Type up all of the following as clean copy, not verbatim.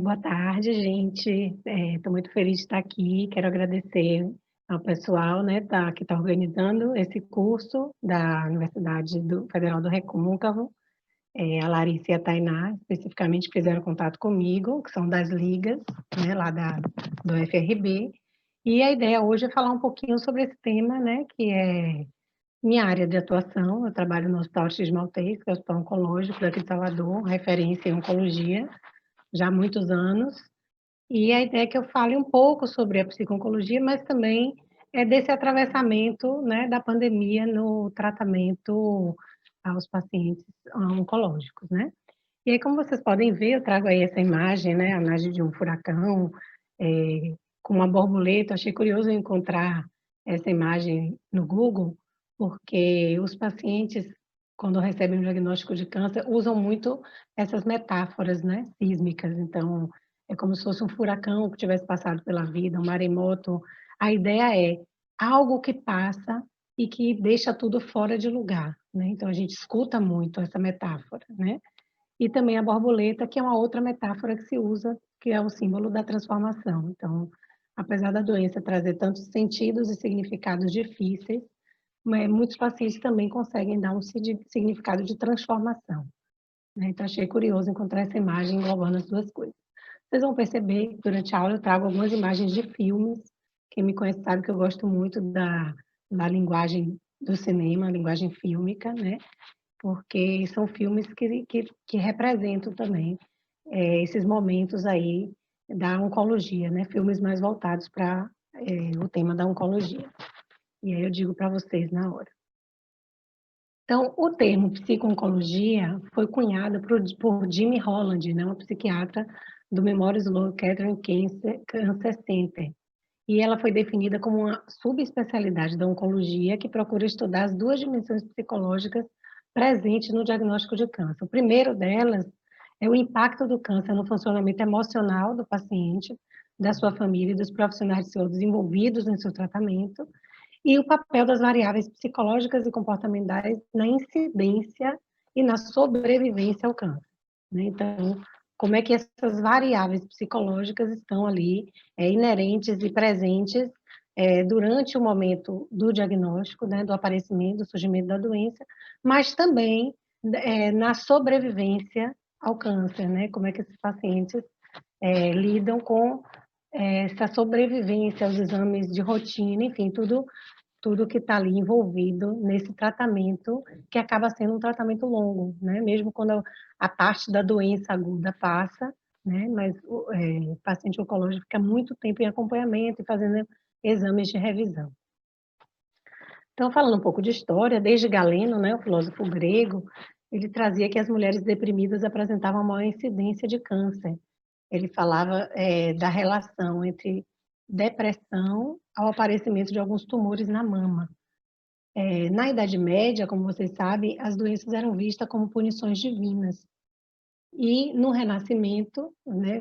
Boa tarde, gente. Estou muito feliz de estar aqui. Quero agradecer ao pessoal, né, que está organizando esse curso da Federal do Recôncavo, a Larissa e a Tainá, especificamente, que fizeram contato comigo, que são das ligas, né, lá do FRB. E a ideia hoje é falar um pouquinho sobre esse tema, né, que é minha área de atuação. Eu trabalho no Hospital X Maltês, que é o Hospital Oncológico daqui de Salvador, referência em oncologia, já há muitos anos. E a ideia é que eu fale um pouco sobre a psico-oncologia, mas também desse atravessamento, né, da pandemia no tratamento aos pacientes oncológicos, né? E aí, como vocês podem ver, eu trago aí essa imagem, né, a imagem de um furacão com uma borboleta. Eu achei curioso encontrar essa imagem no Google, porque os pacientes, quando recebem um diagnóstico de câncer, usam muito essas metáforas, né, sísmicas. Então, é como se fosse um furacão que tivesse passado pela vida, um maremoto. A ideia é algo que passa e que deixa tudo fora de lugar, né? Então, a gente escuta muito essa metáfora, né? E também a borboleta, que é uma outra metáfora que se usa, que é o símbolo da transformação. Então, apesar da doença trazer tantos sentidos e significados difíceis, muitos pacientes também conseguem dar um significado de transformação, né? Então, achei curioso encontrar essa imagem englobando as duas coisas. Vocês vão perceber que durante a aula eu trago algumas imagens de filmes. Quem me conhece sabe que eu gosto muito da linguagem do cinema, a linguagem fílmica, né? Porque são filmes que representam também esses momentos aí da oncologia, né? Filmes mais voltados para o tema da oncologia. E aí eu digo para vocês na hora. Então, o termo psico-oncologia foi cunhado por Jimmy Holland, né, uma psiquiatra do Memorial Sloan Kettering Cancer Center. E ela foi definida como uma subespecialidade da oncologia que procura estudar as duas dimensões psicológicas presentes no diagnóstico de câncer. O primeiro delas é o impacto do câncer no funcionamento emocional do paciente, da sua família e dos profissionais de saúde envolvidos em seu tratamento, e o papel das variáveis psicológicas e comportamentais na incidência e na sobrevivência ao câncer, né? Então, como é que essas variáveis psicológicas estão ali, inerentes e presentes durante o momento do diagnóstico, né, do aparecimento, do surgimento da doença, mas também na sobrevivência ao câncer, né? Como é que esses pacientes lidam com essa sobrevivência aos exames de rotina, enfim, tudo que está ali envolvido nesse tratamento, que acaba sendo um tratamento longo, né? Mesmo quando a parte da doença aguda passa, né? Mas o paciente oncológico fica muito tempo em acompanhamento e fazendo exames de revisão. Então, falando um pouco de história, desde Galeno, né, o filósofo grego, ele trazia que as mulheres deprimidas apresentavam maior incidência de câncer. Ele falava da relação entre depressão ao aparecimento de alguns tumores na mama. Na Idade Média, como vocês sabem, as doenças eram vistas como punições divinas. E no Renascimento, né,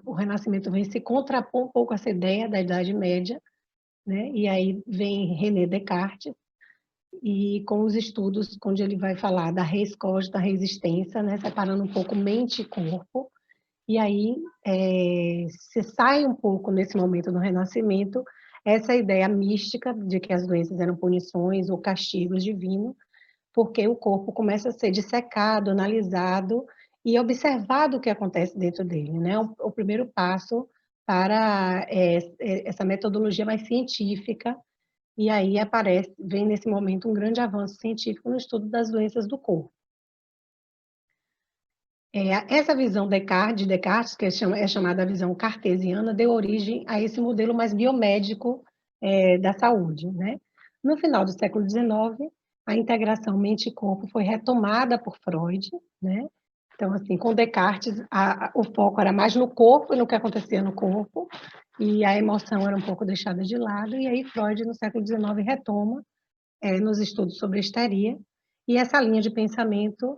o Renascimento vem se contrapor um pouco a essa ideia da Idade Média, né? E aí vem René Descartes, e com os estudos onde ele vai falar da res cogita, da resistência, né, separando um pouco mente e corpo. E aí se sai um pouco nesse momento do Renascimento essa ideia mística de que as doenças eram punições ou castigos divinos, porque o corpo começa a ser dissecado, analisado e observado o que acontece dentro dele, né? O primeiro passo para essa metodologia mais científica. E aí vem nesse momento um grande avanço científico no estudo das doenças do corpo. Essa visão de Descartes, que é chamada a visão cartesiana, deu origem a esse modelo mais biomédico da saúde, né? No final do século XIX, a integração mente e corpo foi retomada por Freud, né? Então, assim, com Descartes, o foco era mais no corpo e no que acontecia no corpo, e a emoção era um pouco deixada de lado, e aí Freud, no século XIX, retoma nos estudos sobre histeria, e essa linha de pensamento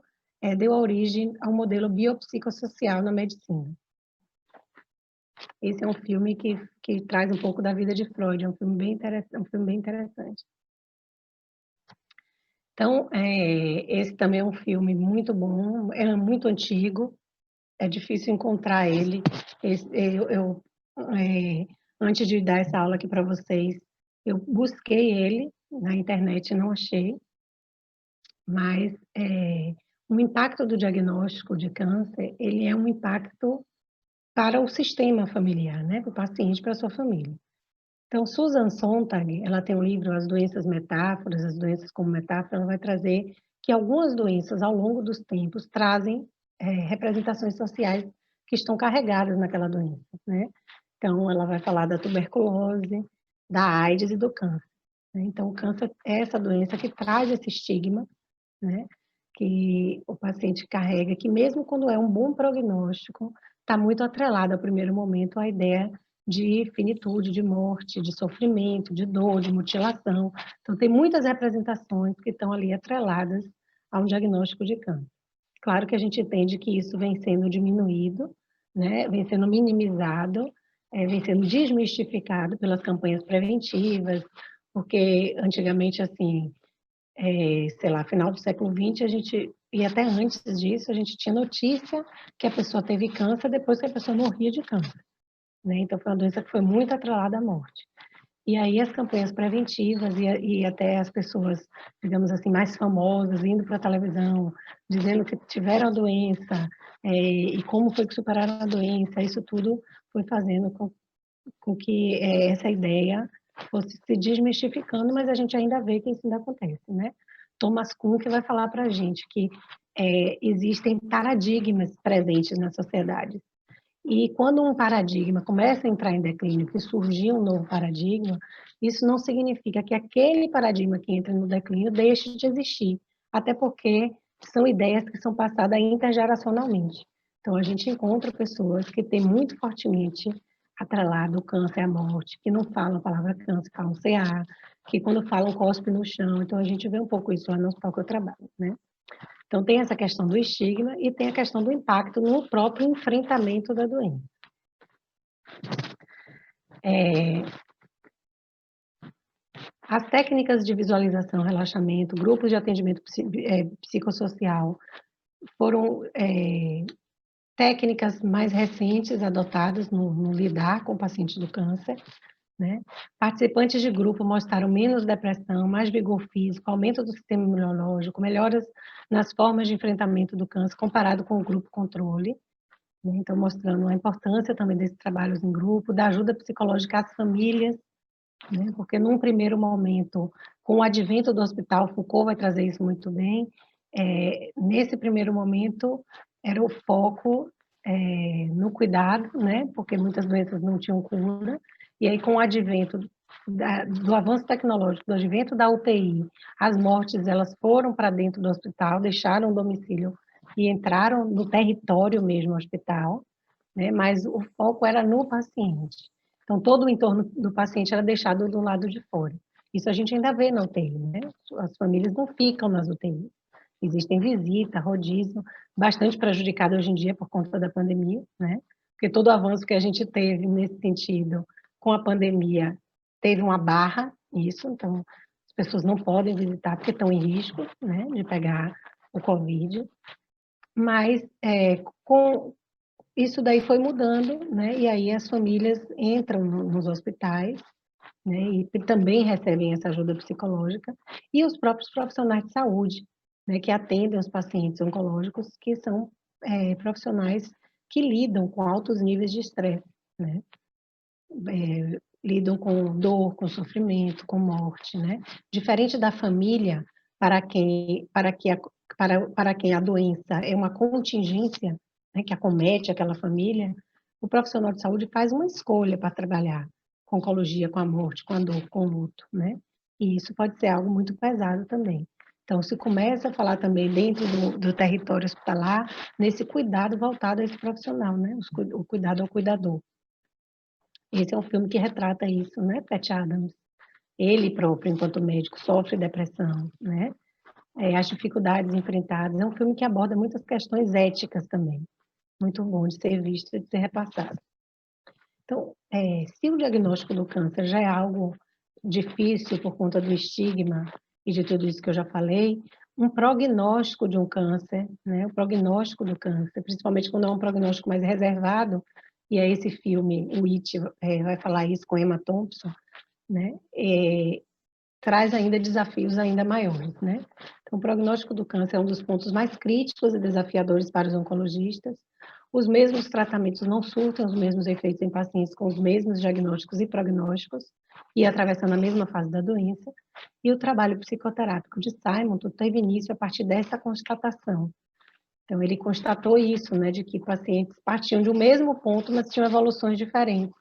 deu origem ao modelo biopsicossocial na medicina. Esse é um filme que traz um pouco da vida de Freud, é um filme bem interessante. Então, esse também é um filme muito bom, é muito antigo, é difícil encontrar ele. Antes de dar essa aula aqui para vocês, eu busquei ele na internet e não achei, mas o impacto do diagnóstico de câncer, ele é um impacto para o sistema familiar, né? Para o paciente, para a sua família. Então, Susan Sontag, ela tem um livro, As Doenças Metáforas, As Doenças como Metáfora, ela vai trazer que algumas doenças, ao longo dos tempos, trazem representações sociais que estão carregadas naquela doença, né? Então, ela vai falar da tuberculose, da AIDS e do câncer, né? Então, o câncer é essa doença que traz esse estigma, né? Que o paciente carrega, que mesmo quando é um bom prognóstico, está muito atrelado ao primeiro momento à ideia de finitude, de morte, de sofrimento, de dor, de mutilação. Então, tem muitas representações que estão ali atreladas a um diagnóstico de câncer. Claro que a gente entende que isso vem sendo diminuído, né? Vem sendo minimizado, vem sendo desmistificado pelas campanhas preventivas, porque antigamente, assim, sei lá, final do século XX, a gente, e até antes disso, a gente tinha notícia que a pessoa teve câncer depois que a pessoa morria de câncer, né? Então, foi uma doença que foi muito atrelada à morte. E aí as campanhas preventivas e até as pessoas, digamos assim, mais famosas, indo para a televisão, dizendo que tiveram a doença, e como foi que superaram a doença, isso tudo foi fazendo com que essa ideia fosse se desmistificando, mas a gente ainda vê que isso ainda acontece, né? Thomas Kuhn que vai falar para a gente que existem paradigmas presentes na sociedade. E quando um paradigma começa a entrar em declínio, que surgiu um novo paradigma, isso não significa que aquele paradigma que entra no declínio deixe de existir, até porque são ideias que são passadas intergeracionalmente. Então, a gente encontra pessoas que têm muito fortemente atrelado o câncer à morte, que não falam a palavra câncer, falam CA, que quando falam cospe no chão. Então, a gente vê um pouco isso lá no hospital que eu trabalho, né? Então, tem essa questão do estigma e tem a questão do impacto no próprio enfrentamento da doença. As técnicas de visualização, relaxamento, grupos de atendimento psicossocial foram técnicas mais recentes adotadas no lidar com pacientes do câncer, né? Participantes de grupo mostraram menos depressão, mais vigor físico, aumento do sistema imunológico, melhoras nas formas de enfrentamento do câncer comparado com o grupo controle, né? Então, mostrando a importância também desses trabalhos em grupo, da ajuda psicológica às famílias, né? Porque num primeiro momento, com o advento do hospital, Foucault vai trazer isso muito bem, nesse primeiro momento era o foco no cuidado, né? Porque muitas doenças não tinham cura, e aí com o advento do avanço tecnológico, do advento da UTI, as mortes elas foram para dentro do hospital, deixaram o domicílio e entraram no território mesmo hospital, né? Mas o foco era no paciente. Então, todo o entorno do paciente era deixado do lado de fora. Isso a gente ainda vê na UTI, né? As famílias não ficam nas UTIs. Existem visita, rodízio, bastante prejudicado hoje em dia por conta da pandemia, né? Porque todo o avanço que a gente teve nesse sentido com a pandemia teve uma barra, isso, então as pessoas não podem visitar porque estão em risco, né, de pegar o Covid. Mas com isso daí foi mudando, né? E aí as famílias entram nos hospitais, né? E também recebem essa ajuda psicológica e os próprios profissionais de saúde, né? Que atendem os pacientes oncológicos, que são profissionais que lidam com altos níveis de estresse, né? Lidam com dor, com sofrimento, com morte, né? Diferente da família, para quem a doença é uma contingência, né, que acomete aquela família, o profissional de saúde faz uma escolha para trabalhar com oncologia, com a morte, com a dor, com o luto, né? E isso pode ser algo muito pesado também. Então, se começa a falar também dentro do território hospitalar, nesse cuidado voltado a esse profissional, né? O cuidado ao cuidador. Esse é um filme que retrata isso, né, Pat Adams? Ele próprio, enquanto médico, sofre depressão, né? As dificuldades enfrentadas. É um filme que aborda muitas questões éticas também. Muito bom de ser visto e de ser repassado. Então, se o diagnóstico do câncer já é algo difícil por conta do estigma e de tudo isso que eu já falei, um prognóstico de um câncer, né? O prognóstico do câncer, principalmente quando é um prognóstico mais reservado, e aí esse filme, o It, vai falar isso com Emma Thompson, né? Traz ainda desafios ainda maiores, né? Então, o prognóstico do câncer é um dos pontos mais críticos e desafiadores para os oncologistas. Os mesmos tratamentos não surtem os mesmos efeitos em pacientes com os mesmos diagnósticos e prognósticos, e atravessando a mesma fase da doença. E o trabalho psicoterápico de Simonton teve início a partir dessa constatação. Então, ele constatou isso, né, de que pacientes partiam de um mesmo ponto, mas tinham evoluções diferentes.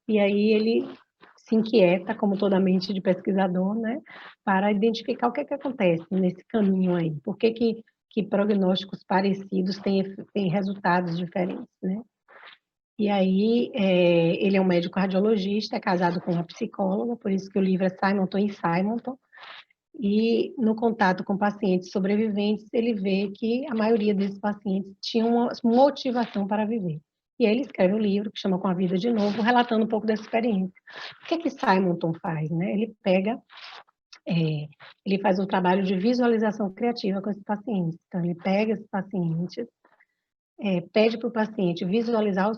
E aí ele se inquieta, como toda mente de pesquisador, né, para identificar o que acontece nesse caminho aí. Por que prognósticos parecidos têm resultados diferentes, né? E aí, ele é um médico cardiologista, é casado com uma psicóloga, por isso que o livro é Simonton e Simonton. E no contato com pacientes sobreviventes, ele vê que a maioria desses pacientes tinha uma motivação para viver. E aí ele escreve um livro que chama Com a Vida de Novo, relatando um pouco dessa experiência. O que Simonton faz, né? Ele faz um trabalho de visualização criativa com esses pacientes. Então, ele pega esses pacientes, pede para o paciente visualizar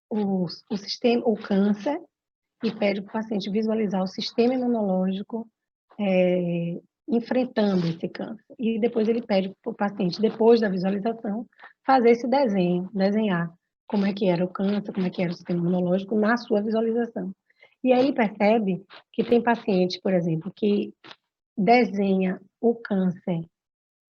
o sistema, o câncer, e pede para o paciente visualizar o sistema imunológico enfrentando esse câncer. E depois ele pede para o paciente, depois da visualização, fazer esse desenho, desenhar como é que era o câncer, como é que era o sistema imunológico na sua visualização. E aí ele percebe que tem paciente, por exemplo, que desenha o câncer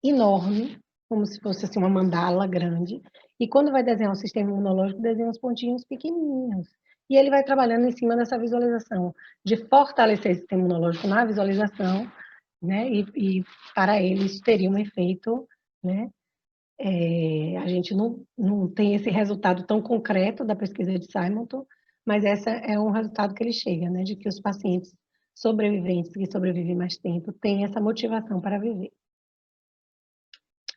enorme, como se fosse assim, uma mandala grande, e quando vai desenhar o sistema imunológico, desenha uns pontinhos pequenininhos. E ele vai trabalhando em cima dessa visualização, de fortalecer esse sistema imunológico na visualização, né? E para ele isso teria um efeito, né? A gente não tem esse resultado tão concreto da pesquisa de Simonton, mas esse é um resultado que ele chega, né? De que os pacientes sobreviventes que sobrevivem mais tempo têm essa motivação para viver.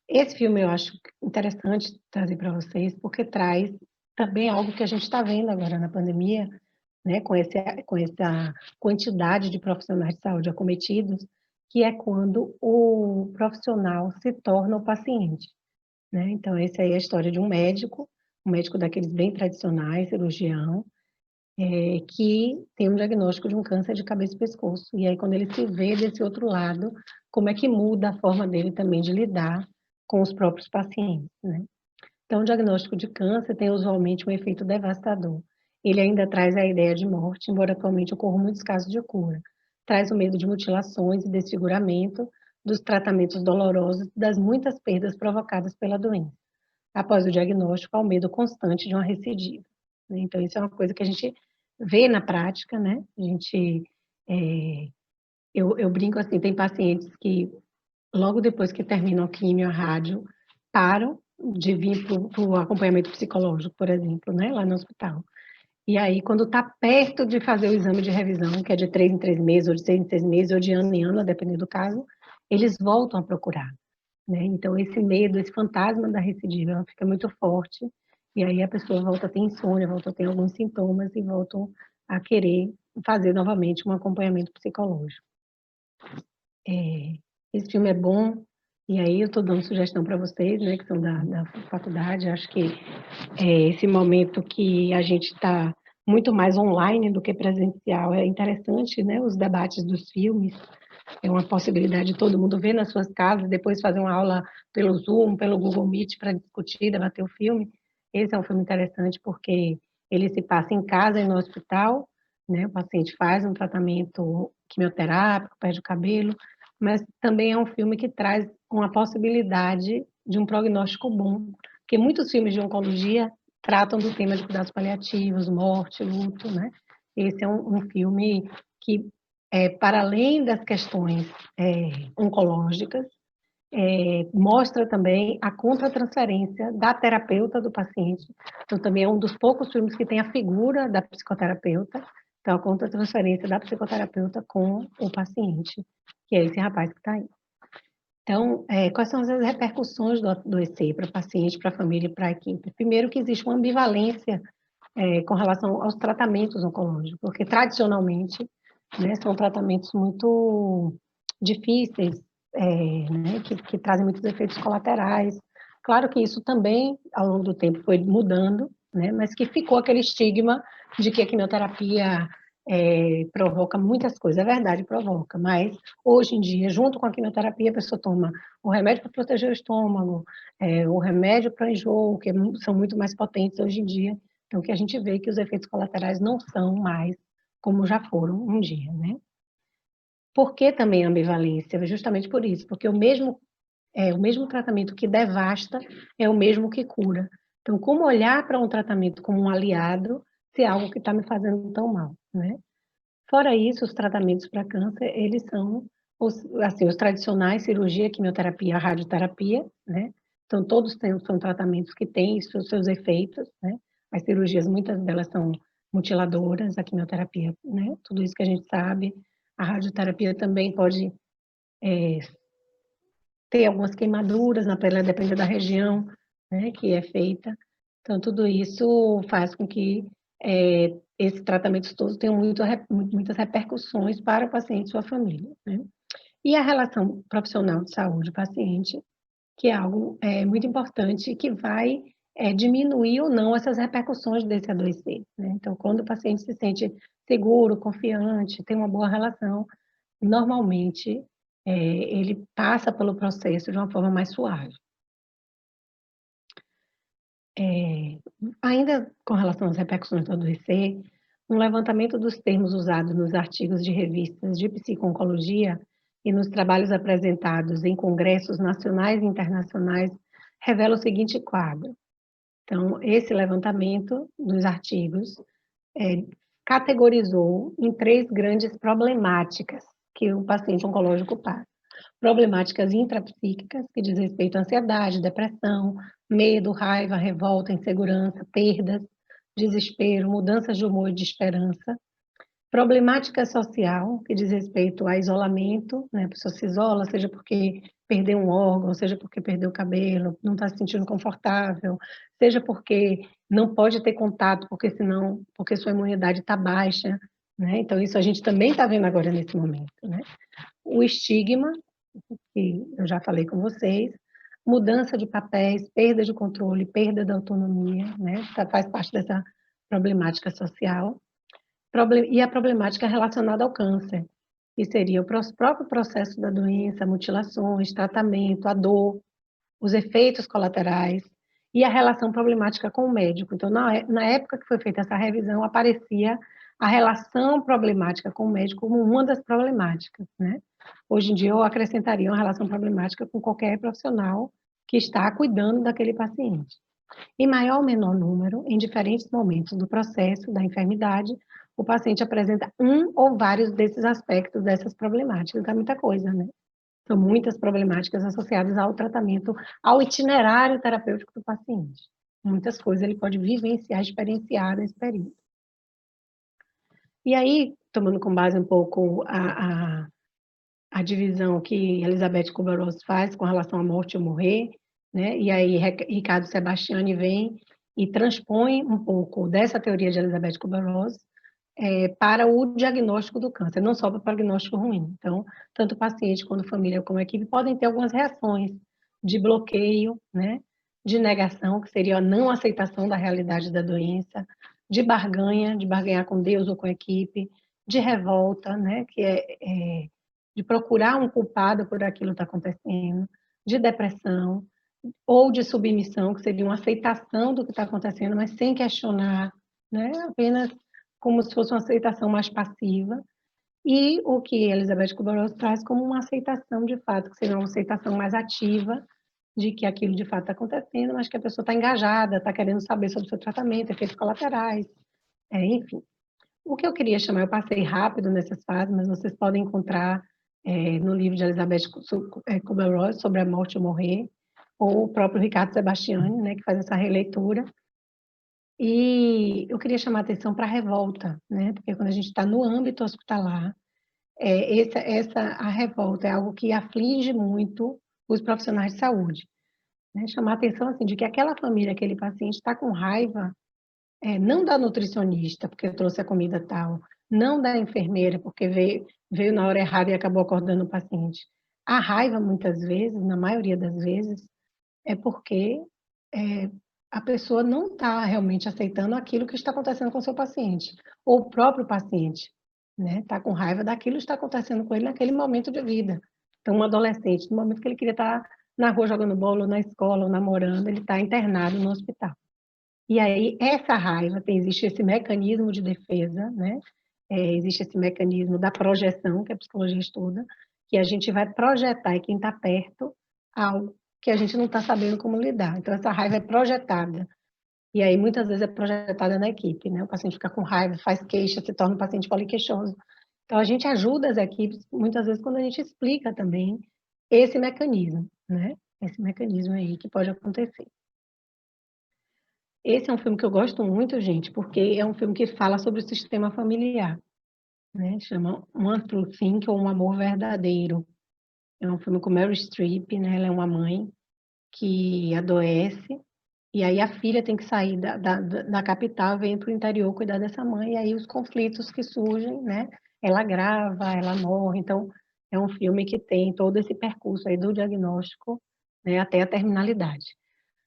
Esse filme eu acho interessante trazer para vocês, porque traz também algo que a gente está vendo agora na pandemia, né, com essa quantidade de profissionais de saúde acometidos, que é quando o profissional se torna o paciente, né? Então, essa aí é a história de um médico daqueles bem tradicionais, cirurgião, que tem um diagnóstico de um câncer de cabeça e pescoço. E aí, quando ele se vê desse outro lado, como é que muda a forma dele também de lidar com os próprios pacientes, né? Então, o diagnóstico de câncer tem usualmente um efeito devastador. Ele ainda traz a ideia de morte, embora atualmente ocorram muitos casos de cura. Traz o medo de mutilações e desfiguramento, dos tratamentos dolorosos, das muitas perdas provocadas pela doença. Após o diagnóstico, há o medo constante de uma recidiva, né? Então, isso é uma coisa que a gente vê na prática, né? Eu brinco assim, tem pacientes que, logo depois que terminam a quimio, a rádio, param de vir para o acompanhamento psicológico, por exemplo, né, lá no hospital. E aí, quando está perto de fazer o exame de revisão, que é de 3 em 3 meses, ou de 6 em 6 meses, ou de ano em ano, a depender do caso, eles voltam a procurar, né? Então, esse medo, esse fantasma da recidiva, ela fica muito forte, e aí a pessoa volta a ter insônia, volta a ter alguns sintomas, e voltam a querer fazer novamente um acompanhamento psicológico. Esse filme é bom, e aí eu estou dando sugestão para vocês, né, que são da faculdade. Acho que esse momento que a gente está muito mais online do que presencial é interessante, né, os debates dos filmes. É uma possibilidade de todo mundo ver nas suas casas, depois fazer uma aula pelo Zoom, pelo Google Meet para discutir, debater o filme. Esse é um filme interessante porque ele se passa em casa e no hospital, né? O paciente faz um tratamento quimioterápico, perde o cabelo, mas também é um filme que traz uma possibilidade de um prognóstico bom, porque muitos filmes de oncologia tratam do tema de cuidados paliativos, morte, luto, né? Esse é um filme que, para além das questões oncológicas, mostra também a contratransferência da terapeuta do paciente. Então, também é um dos poucos filmes que tem a figura da psicoterapeuta, então a contratransferência da psicoterapeuta com o paciente, que é esse rapaz que está aí. Então, quais são as repercussões do EC para o paciente, para a família e para a equipe? Primeiro, que existe uma ambivalência com relação aos tratamentos oncológicos, porque tradicionalmente, né, são tratamentos muito difíceis né, que trazem muitos efeitos colaterais. Claro que isso também, ao longo do tempo, foi mudando, né, mas que ficou aquele estigma de que a quimioterapia provoca muitas coisas. É verdade, provoca, mas hoje em dia, junto com a quimioterapia, a pessoa toma o remédio para proteger o estômago, o remédio para enjoo, que são muito mais potentes hoje em dia. Então, que a gente vê que os efeitos colaterais não são mais como já foram um dia, né? Por que também a ambivalência? Justamente por isso, porque o mesmo tratamento que devasta é o mesmo que cura. Então, como olhar para um tratamento como um aliado se é algo que está me fazendo tão mal, né? Fora isso, os tratamentos para câncer, eles são os tradicionais, cirurgia, quimioterapia, radioterapia, né? Então, todos são tratamentos que têm seus efeitos, né? As cirurgias, muitas delas são mutiladoras, a quimioterapia, né? Tudo isso que a gente sabe. A radioterapia também pode ter algumas queimaduras na pele, depende da região, né, que é feita. Então, tudo isso faz com que esses tratamentos todos tenham muitas repercussões para o paciente e sua família, né? E a relação profissional de saúde paciente, que é algo muito importante, que vai diminuir ou não essas repercussões desse adoecer, né? Então, quando o paciente se sente seguro, confiante, tem uma boa relação, normalmente ele passa pelo processo de uma forma mais suave. Ainda com relação às repercussões do adoecer, um levantamento dos termos usados nos artigos de revistas de psico-oncologia e nos trabalhos apresentados em congressos nacionais e internacionais revela o seguinte quadro. Então, esse levantamento dos artigos categorizou em 3 grandes problemáticas que o paciente oncológico passa. Problemáticas intrapsíquicas, que diz respeito à ansiedade, depressão, medo, raiva, revolta, insegurança, perdas, desespero, mudanças de humor e de esperança. Problemática social, que diz respeito a isolamento, né? A pessoa se isola, seja porque perdeu um órgão, seja porque perdeu o cabelo, não está se sentindo confortável, seja porque não pode ter contato, porque sua imunidade está baixa, né? Então, isso a gente também está vendo agora nesse momento, né? O estigma, que eu já falei com vocês, mudança de papéis, perda de controle, perda da autonomia, né? Faz parte dessa problemática social. E a problemática relacionada ao câncer, que seria o próprio processo da doença, mutilações, tratamento, a dor, os efeitos colaterais e a relação problemática com o médico. Então, na época que foi feita essa revisão, aparecia a relação problemática com o médico como uma das problemáticas, né? Hoje em dia, eu acrescentaria uma relação problemática com qualquer profissional que está cuidando daquele paciente. Em maior ou menor número, em diferentes momentos do processo da enfermidade, o paciente apresenta um ou vários desses aspectos dessas problemáticas. É muita coisa, né? São muitas problemáticas associadas ao tratamento, ao itinerário terapêutico do paciente. Muitas coisas ele pode vivenciar, experienciar nesse período. E aí, tomando com base um pouco a divisão que Elizabeth Kubler-Ross faz com relação à morte ou morrer, né? E aí Ricardo Sebastiani vem e transpõe um pouco dessa teoria de Elizabeth Kubler-Ross para o diagnóstico do câncer, não só para o prognóstico ruim. Então, tanto o paciente quanto a família como a equipe podem ter algumas reações de bloqueio, né? De negação, que seria a não aceitação da realidade da doença, de barganhar com Deus ou com a equipe, de revolta, né? Que de procurar um culpado por aquilo que está acontecendo, de depressão, ou de submissão, que seria uma aceitação do que está acontecendo, mas sem questionar, né? Apenas como se fosse uma aceitação mais passiva, e o que Elizabeth Kubler-Ross traz como uma aceitação de fato, que seria uma aceitação mais ativa de que aquilo de fato está acontecendo, mas que a pessoa está engajada, está querendo saber sobre o seu tratamento, efeitos colaterais, enfim. O que eu queria chamar, eu passei rápido nessas fases, mas vocês podem encontrar no livro de Elizabeth Kubler-Ross, Sobre a Morte ou Morrer, ou o próprio Ricardo Sebastiani, né, que faz essa releitura. E eu queria chamar a atenção para a revolta, né, porque quando a gente está no âmbito hospitalar, a revolta é algo que aflige muito os profissionais de saúde, né? Chamar a atenção assim, de que aquela família, aquele paciente está com raiva, não da nutricionista, porque trouxe a comida tal, não da enfermeira, porque veio na hora errada e acabou acordando o paciente, A raiva, muitas vezes, na maioria das vezes, é porque a pessoa não está realmente aceitando aquilo que está acontecendo com o seu paciente, ou o próprio paciente, né, está com raiva daquilo que está acontecendo com ele naquele momento de vida. Então, um adolescente, no momento que ele queria estar na rua jogando bola, ou na escola, ou namorando, ele está internado no hospital. E aí, essa raiva, existe esse mecanismo de defesa, né? Existe esse mecanismo da projeção, que a psicologia estuda, que a gente vai projetar em quem está perto algo que a gente não está sabendo como lidar. Então, essa raiva é projetada. E aí, muitas vezes, é projetada na equipe, né? O paciente fica com raiva, faz queixa, se torna um paciente poliqueixoso. Então, a gente ajuda as equipes, muitas vezes, quando a gente explica também esse mecanismo, né? Esse mecanismo aí que pode acontecer. Esse é um filme que eu gosto muito, gente, porque é um filme que fala sobre o sistema familiar, né? Chama One True Thing, ou Um Amor Verdadeiro. É um filme com Meryl Streep, né? Ela é uma mãe que adoece, e aí a filha tem que sair da capital, vem para o interior cuidar dessa mãe, e aí os conflitos que surgem, né? Ela grava, ela morre, então é um filme que tem todo esse percurso aí do diagnóstico, né, até a terminalidade.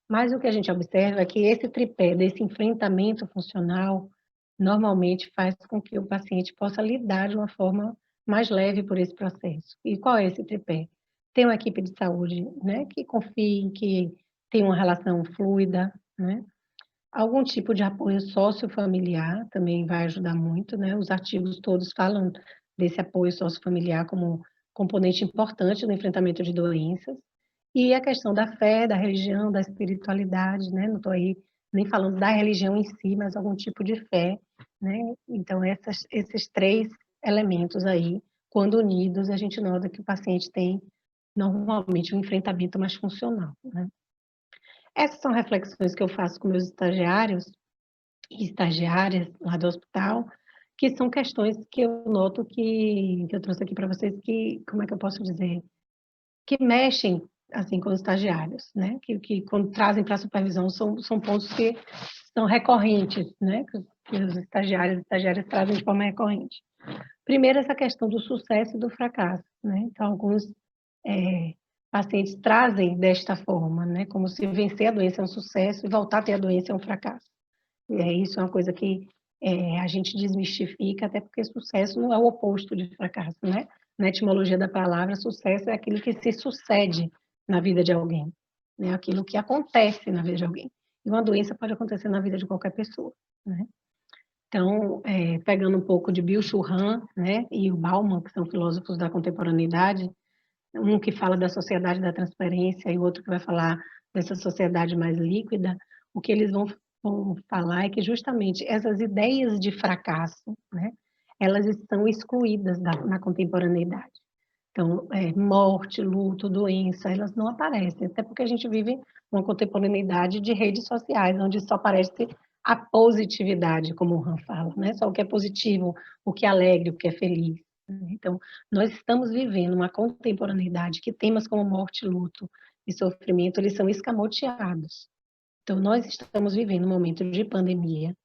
Mas o que a gente observa é que esse tripé desse enfrentamento funcional normalmente faz com que o paciente possa lidar de uma forma mais leve por esse processo. E qual é esse tripé? Ter uma equipe de saúde, né, que confie, que tenha uma relação fluida, né? Algum tipo de apoio sociofamiliar também vai ajudar muito, né? Os artigos todos falam desse apoio sociofamiliar como componente importante no enfrentamento de doenças. E a questão da fé, da religião, da espiritualidade, né? Não estou aí nem falando da religião em si, mas algum tipo de fé, né? Então, esses três elementos aí, quando unidos, a gente nota que o paciente tem, normalmente, um enfrentamento mais funcional, né? Essas são reflexões que eu faço com meus estagiários e estagiárias lá do hospital, que são questões que eu noto que eu trouxe aqui para vocês, que, como é que eu posso dizer? Que mexem, assim, com os estagiários, né? Que quando trazem para a supervisão, são pontos que são recorrentes, né? Que os estagiários e estagiárias trazem de forma recorrente. Primeiro, essa questão do sucesso e do fracasso, né? Então, alguns pacientes trazem desta forma, né? Como se vencer a doença é um sucesso e voltar a ter a doença é um fracasso. E isso é uma coisa que a gente desmistifica, até porque sucesso não é o oposto de fracasso, né? Na etimologia da palavra, sucesso é aquilo que se sucede na vida de alguém, né? Aquilo que acontece na vida de alguém. E uma doença pode acontecer na vida de qualquer pessoa, né? Então, pegando um pouco de Byung-Chul Han, né, e o Bauman, que são filósofos da contemporaneidade, um que fala da sociedade da transparência e o outro que vai falar dessa sociedade mais líquida, o que eles vão falar é que justamente essas ideias de fracasso, né, elas estão excluídas na contemporaneidade. Então, morte, luto, doença, elas não aparecem, até porque a gente vive uma contemporaneidade de redes sociais, onde só aparece a positividade, como o Han fala, né? Só o que é positivo, o que é alegre, o que é feliz. Então, nós estamos vivendo uma contemporaneidade que temas como morte, luto e sofrimento, eles são escamoteados. Então, nós estamos vivendo um momento de pandemia,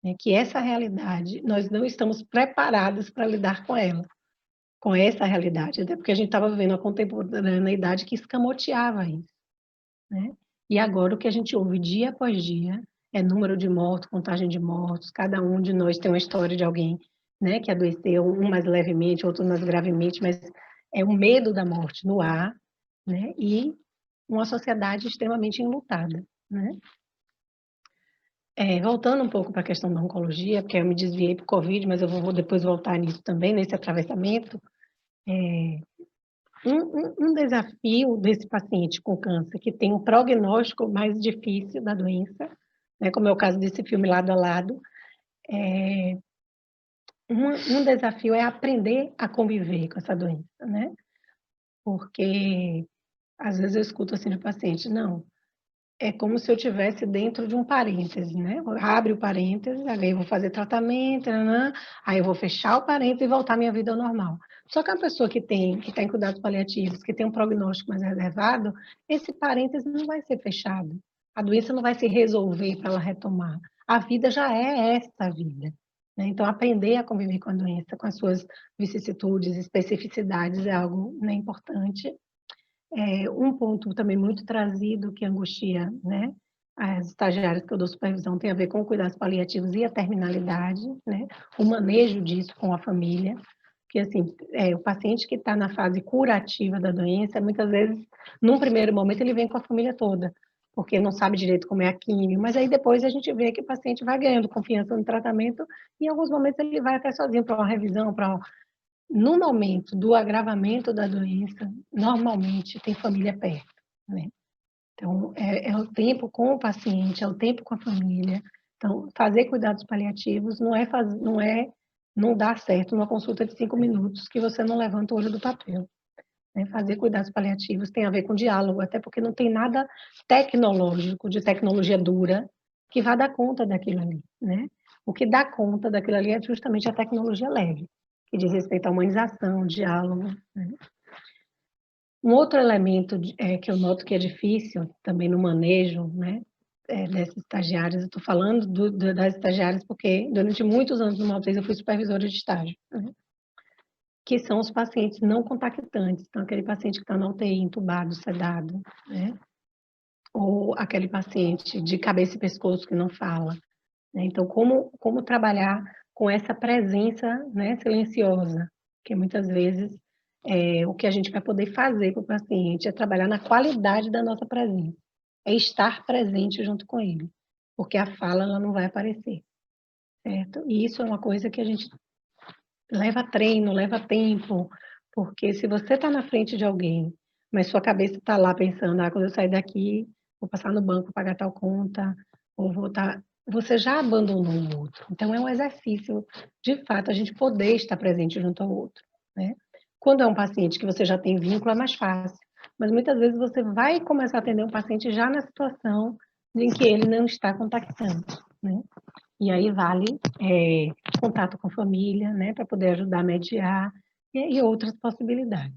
né, que essa realidade, nós não estamos preparados para lidar com essa realidade, até porque a gente estava vivendo uma contemporaneidade que escamoteava isso, né? E agora o que a gente ouve dia após dia é número de mortos, contagem de mortos, cada um de nós tem uma história de alguém, né, que adoeceu, um mais levemente, outro mais gravemente, mas é o medo da morte no ar, né, e uma sociedade extremamente enlutada, né? Voltando um pouco para a questão da oncologia, porque eu me desviei para o Covid, mas eu vou depois voltar nisso também, nesse atravessamento. Um desafio desse paciente com câncer, que tem um prognóstico mais difícil da doença, né, como é o caso desse filme Lado a Lado, um desafio é aprender a conviver com essa doença, né? Porque às vezes eu escuto assim do paciente, não, é como se eu estivesse dentro de um parêntese, né? Abre o parêntese, aí eu vou fazer tratamento, né? Aí eu vou fechar o parêntese e voltar à minha vida ao normal. Só que a pessoa que está em cuidados paliativos, que tem um prognóstico mais reservado, esse parêntese não vai ser fechado. A doença não vai se resolver para ela retomar. A vida já é essa vida, né? Então, aprender a conviver com a doença, com as suas vicissitudes, especificidades, é algo, né, importante. Um ponto também muito trazido que angustia, né, as estagiárias que eu dou supervisão tem a ver com cuidados paliativos e a terminalidade, né, o manejo disso com a família, que assim, o paciente que está na fase curativa da doença, muitas vezes, num primeiro momento, ele vem com a família toda, porque não sabe direito como é a químio, mas aí depois a gente vê que o paciente vai ganhando confiança no tratamento e em alguns momentos ele vai até sozinho para uma revisão, no momento do agravamento da doença, normalmente tem família perto, né? Então, é o tempo com o paciente, é o tempo com a família. Então, fazer cuidados paliativos não dá certo numa consulta de 5 minutos que você não levanta o olho do papel, né? Fazer cuidados paliativos tem a ver com diálogo, até porque não tem nada tecnológico, de tecnologia dura, que vá dar conta daquilo ali, né? O que dá conta daquilo ali é justamente a tecnologia leve, que diz respeito à humanização, diálogo, né? Um outro elemento que eu noto que é difícil também no manejo, né, dessas estagiárias, eu estou falando das estagiárias porque durante muitos anos no Maltese eu fui supervisora de estágio, né, que são os pacientes não contactantes, então aquele paciente que está na UTI, entubado, sedado, né, ou aquele paciente de cabeça e pescoço que não fala, né, então como trabalhar com essa presença, né, silenciosa, que muitas vezes o que a gente vai poder fazer para o paciente é trabalhar na qualidade da nossa presença, é estar presente junto com ele, porque a fala ela não vai aparecer, certo? E isso é uma coisa que a gente leva treino, leva tempo, porque se você está na frente de alguém, mas sua cabeça está lá pensando, quando eu sair daqui, vou passar no banco, pagar tal conta, ou vou estar... Você já abandonou o outro. Então, é um exercício, de fato, a gente poder estar presente junto ao outro, né? Quando é um paciente que você já tem vínculo, é mais fácil. Mas muitas vezes você vai começar a atender um paciente já na situação em que ele não está contactando, né? E aí vale contato com a família, né, para poder ajudar a mediar e outras possibilidades.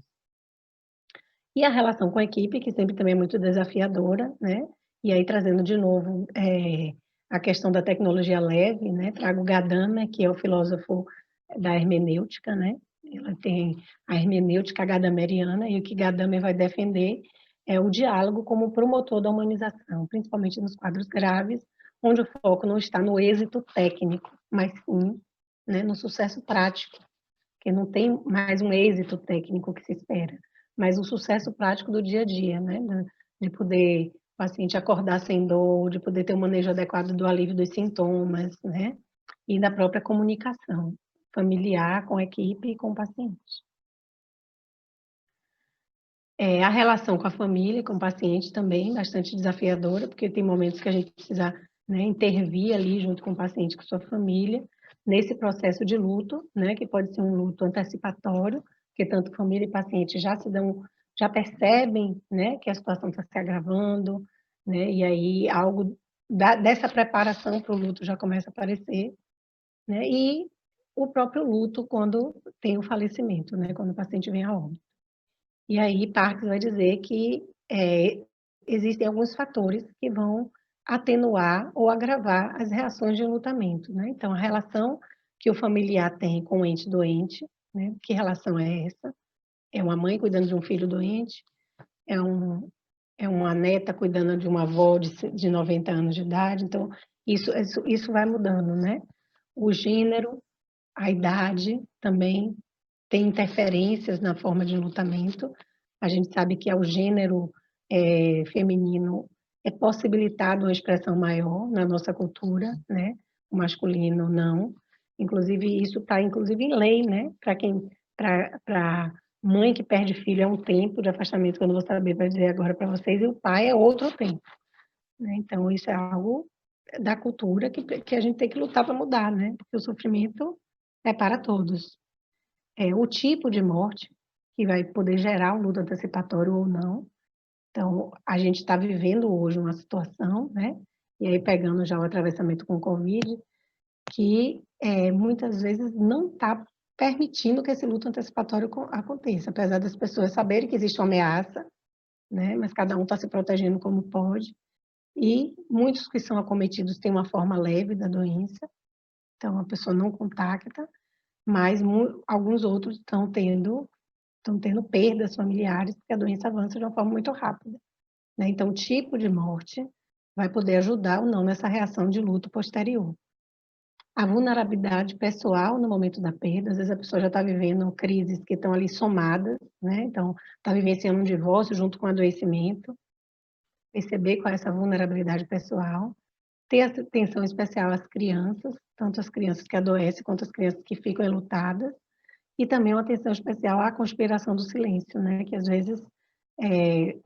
E a relação com a equipe, que sempre também é muito desafiadora, né? E aí trazendo de novo a questão da tecnologia leve, né? Trago Gadamer, que é o filósofo da hermenêutica, né? Ela tem a hermenêutica gadameriana e o que Gadamer vai defender é o diálogo como promotor da humanização, principalmente nos quadros graves, onde o foco não está no êxito técnico, mas sim, né, no sucesso prático, que não tem mais um êxito técnico que se espera, mas o sucesso prático do dia a dia, né, de poder o paciente acordar sem dor, de poder ter um manejo adequado do alívio dos sintomas, né, e da própria comunicação familiar com a equipe e com o paciente. A relação com a família e com o paciente também bastante desafiadora, porque tem momentos que a gente precisa, né, intervir ali junto com o paciente, com sua família, nesse processo de luto, né, que pode ser um luto antecipatório, que tanto família e paciente já percebem, né, que a situação está se agravando, né, e aí algo dessa preparação para o luto já começa a aparecer, né, e o próprio luto quando tem o falecimento, né, quando o paciente vem a óbito. E aí Parks vai dizer que existem alguns fatores que vão atenuar ou agravar as reações de enlutamento, né. Então a relação que o familiar tem com o ente doente, né, que relação é essa? É uma mãe cuidando de um filho doente? É uma neta cuidando de uma avó de 90 anos de idade? Então isso vai mudando, né. O gênero, a idade também tem interferências na forma de enlutamento. A gente sabe que ao gênero feminino é possibilitado uma expressão maior na nossa cultura, né? O masculino não. Inclusive, isso está inclusive em lei, né? Para mãe que perde filho é um tempo de afastamento, que eu não vou saber para dizer agora para vocês, e o pai é outro tempo, né? Então, isso é algo da cultura que a gente tem que lutar para mudar, né? Porque o sofrimento é para todos. O tipo de morte que vai poder gerar um luto antecipatório ou não. Então, a gente está vivendo hoje uma situação, né, e aí pegando já o atravessamento com o Covid, que muitas vezes não está permitindo que esse luto antecipatório aconteça, apesar das pessoas saberem que existe uma ameaça, né, mas cada um está se protegendo como pode, e muitos que são acometidos têm uma forma leve da doença. Então, a pessoa não contacta, mas alguns outros estão tendo perdas familiares, porque a doença avança de uma forma muito rápida, né? Então, o tipo de morte vai poder ajudar ou não nessa reação de luto posterior. A vulnerabilidade pessoal no momento da perda, às vezes a pessoa já está vivendo crises que estão ali somadas, né? Então, está vivenciando um divórcio junto com o adoecimento, perceber qual é essa vulnerabilidade pessoal, ter atenção especial às crianças, tanto as crianças que adoecem quanto as crianças que ficam enlutadas, e também uma atenção especial à conspiração do silêncio, né? Que às vezes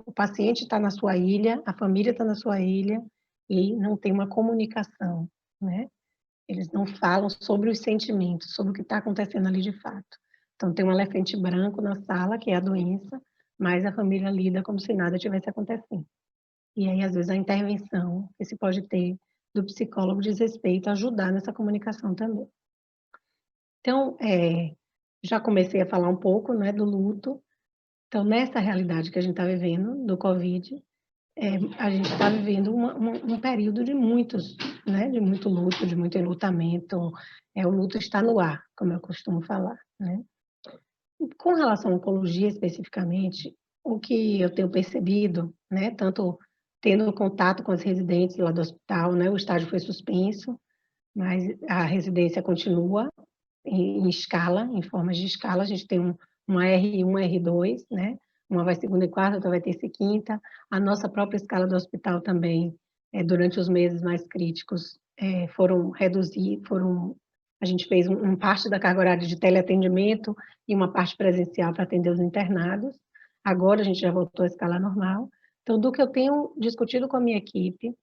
o paciente está na sua ilha, a família está na sua ilha e não tem uma comunicação, né? Eles não falam sobre os sentimentos, sobre o que está acontecendo ali de fato. Então, tem um elefante branco na sala, que é a doença, mas a família lida como se nada tivesse acontecendo. E aí, às vezes, a intervenção que se pode ter do psicólogo diz respeito a ajudar nessa comunicação também. Então, já comecei a falar um pouco, né, do luto. Então, nessa realidade que a gente está vivendo, do Covid, a gente está vivendo um período de muitos, né, de muito luto, de muito enlutamento. O luto está no ar, como eu costumo falar, né? Com relação à oncologia especificamente, o que eu tenho percebido, né, tanto tendo contato com as residentes lá do hospital, né, o estágio foi suspenso, mas a residência continua em escala, em formas de escala. A gente tem uma R1, R2, né? Uma vai segunda e quarta, outra vai terça e quinta. A nossa própria escala do hospital também, durante os meses mais críticos, foram reduzidos, a gente fez parte da carga horária de teleatendimento e uma parte presencial para atender os internados. Agora a gente já voltou à escala normal. Então, do que eu tenho discutido com a minha equipe,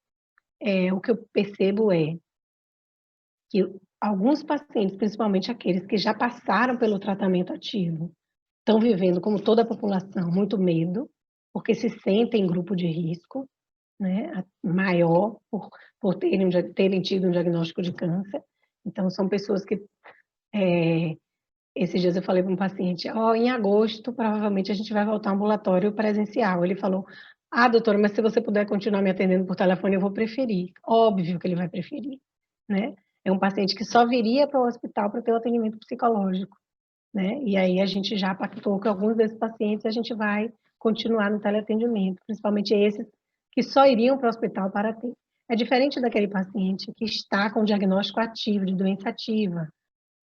o que eu percebo é que alguns pacientes, principalmente aqueles que já passaram pelo tratamento ativo, estão vivendo, como toda a população, muito medo, porque se sentem em grupo de risco, né, maior por terem tido um diagnóstico de câncer. Então, são pessoas que, esses dias eu falei para um paciente, em agosto, provavelmente a gente vai voltar ao ambulatório presencial. Ele falou, doutora, mas se você puder continuar me atendendo por telefone, eu vou preferir. Óbvio que ele vai preferir, né? É um paciente que só viria para o hospital para ter o atendimento psicológico, né? E aí a gente já pactou que alguns desses pacientes a gente vai continuar no teleatendimento, principalmente esses que só iriam para o hospital para ter. É diferente daquele paciente que está com diagnóstico ativo, de doença ativa,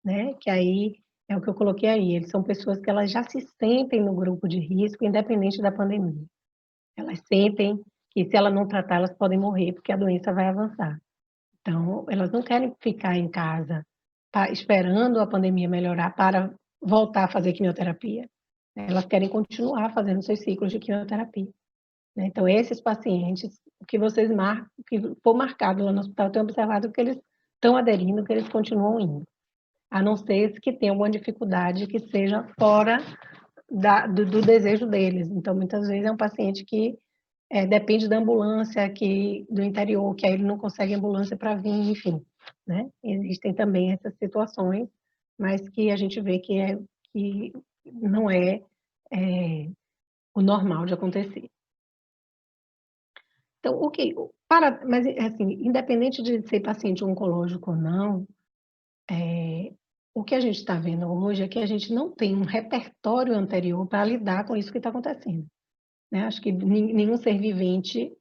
né? Que aí é o que eu coloquei aí, eles são pessoas que elas já se sentem no grupo de risco, independente da pandemia. Elas sentem que se ela não tratar, elas podem morrer, porque a doença vai avançar. Então, elas não querem ficar em casa, esperando a pandemia melhorar para voltar a fazer quimioterapia. Elas querem continuar fazendo seus ciclos de quimioterapia, né? Então, esses pacientes, o que que for marcado lá no hospital, eu tenho observado que eles estão aderindo, que eles continuam indo, a não ser que tenham alguma dificuldade que seja fora do desejo deles. Então, muitas vezes é um paciente que depende da ambulância do interior, que aí ele não consegue ambulância para vir, enfim, né? Existem também essas situações, mas que a gente vê que não é o normal de acontecer. Então, mas assim, independente de ser paciente oncológico ou não, o que a gente está vendo hoje é que a gente não tem um repertório anterior para lidar com isso que está acontecendo, né? Acho que nenhum ser vivente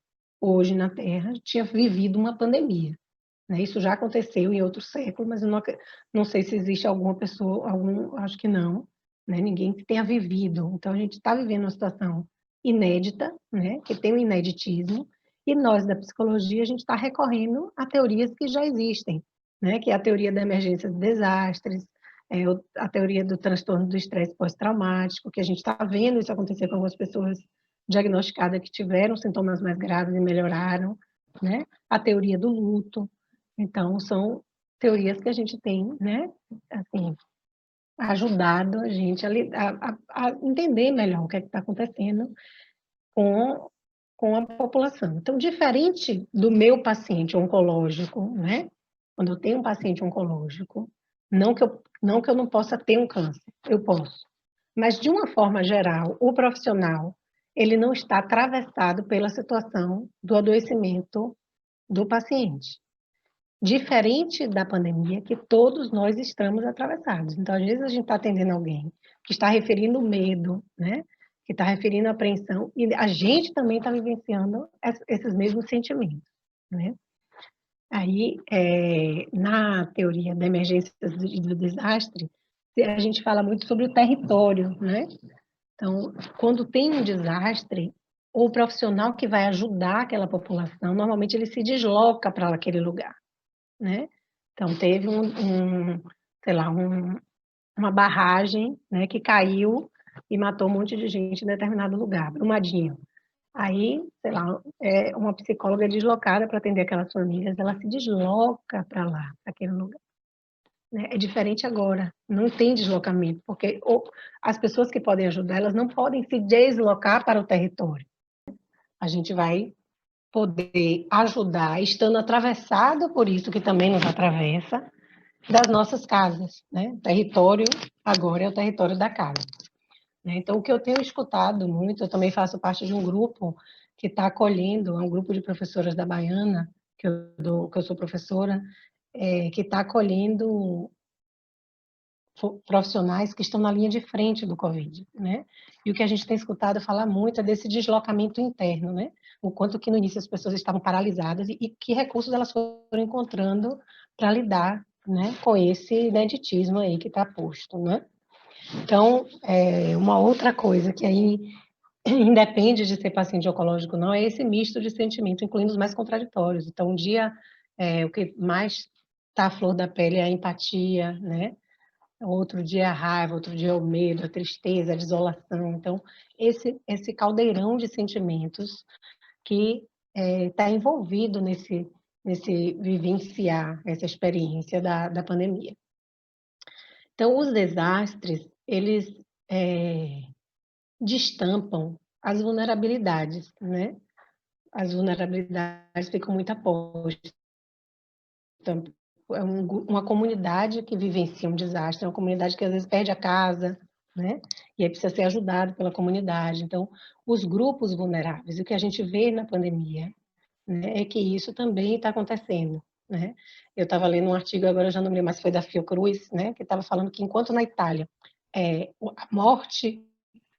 hoje na Terra tinha vivido uma pandemia, né? Isso já aconteceu em outros séculos, mas eu não sei se existe alguma pessoa, acho que não, né? Ninguém que tenha vivido. Então, a gente está vivendo uma situação inédita, né? Que tem um ineditismo, e nós, da psicologia, a gente está recorrendo a teorias que já existem, né? Que é a teoria da emergência de desastres, a teoria do transtorno do estresse pós-traumático, que a gente está vendo isso acontecer com algumas pessoas diagnosticadas que tiveram sintomas mais graves e melhoraram, né? A teoria do luto. Então, são teorias que a gente tem, né, assim, ajudado a gente a entender melhor o que é que está acontecendo com a população. Então, diferente do meu paciente oncológico, né, quando eu tenho um paciente oncológico, não que eu não possa ter um câncer, eu posso. Mas, de uma forma geral, o profissional, ele não está atravessado pela situação do adoecimento do paciente. Diferente da pandemia, que todos nós estamos atravessados. Então, às vezes, a gente está atendendo alguém que está referindo medo, né? Que está referindo apreensão, e a gente também está vivenciando esses mesmos sentimentos, né? Aí, na teoria da emergência e do desastre, a gente fala muito sobre o território, né? Então, quando tem um desastre, o profissional que vai ajudar aquela população, normalmente ele se desloca para aquele lugar, né? Então, teve sei lá, uma barragem, né, que caiu e matou um monte de gente em determinado lugar, Brumadinho. Aí, sei lá, uma psicóloga deslocada para atender aquelas famílias, ela se desloca para lá, para aquele lugar, né? É diferente agora, não tem deslocamento, porque as pessoas que podem ajudar, elas não podem se deslocar para o território. A gente vai poder ajudar, estando atravessado por isso que também nos atravessa, das nossas casas, né? O território agora é o território da casa, né? Então, o que eu tenho escutado muito, eu também faço parte de um grupo que está acolhendo, é um grupo de professoras da Baiana, que eu sou professora, que está acolhendo profissionais que estão na linha de frente do Covid, né? E o que a gente tem escutado falar muito é desse deslocamento interno, né? O quanto que no início as pessoas estavam paralisadas e que recursos elas foram encontrando para lidar, né, com esse ineditismo aí que está posto, né? Então, uma outra coisa que aí independe de ser paciente oncológico ou não, é esse misto de sentimento, incluindo os mais contraditórios. Então, um dia, o que mais está à flor da pele é a empatia, né? Outro dia é a raiva, outro dia é o medo, a tristeza, a desolação. Então, esse caldeirão de sentimentos que está envolvido nesse vivenciar essa experiência da pandemia. Então, os desastres, eles destampam as vulnerabilidades, né? As vulnerabilidades ficam muito apostas. Então, é uma comunidade que vivencia um desastre, é uma comunidade que às vezes perde a casa, né? E aí precisa ser ajudado pela comunidade. Então, os grupos vulneráveis, o que a gente vê na pandemia, né, é que isso também está acontecendo, né? Eu estava lendo um artigo, agora eu já não me lembro, mas foi da Fiocruz, né, que estava falando que enquanto na Itália a morte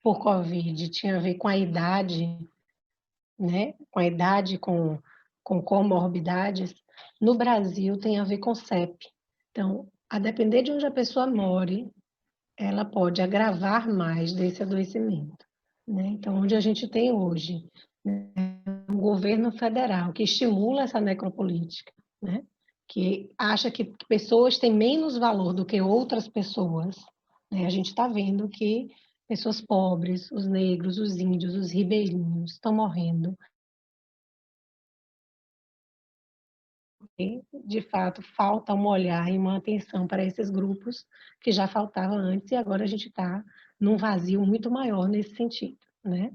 por Covid tinha a ver com a idade, né, com a idade, com comorbidades, no Brasil tem a ver com CEP. Então, a depender de onde a pessoa more, ela pode agravar mais desse adoecimento, né? Então, onde a gente tem hoje, né, um governo federal que estimula essa necropolítica, né? Que acha que pessoas têm menos valor do que outras pessoas, né? A gente está vendo que pessoas pobres, os negros, os índios, os ribeirinhos estão morrendo. E, de fato, falta um olhar e uma atenção para esses grupos que já faltava antes e agora a gente está num vazio muito maior nesse sentido, né?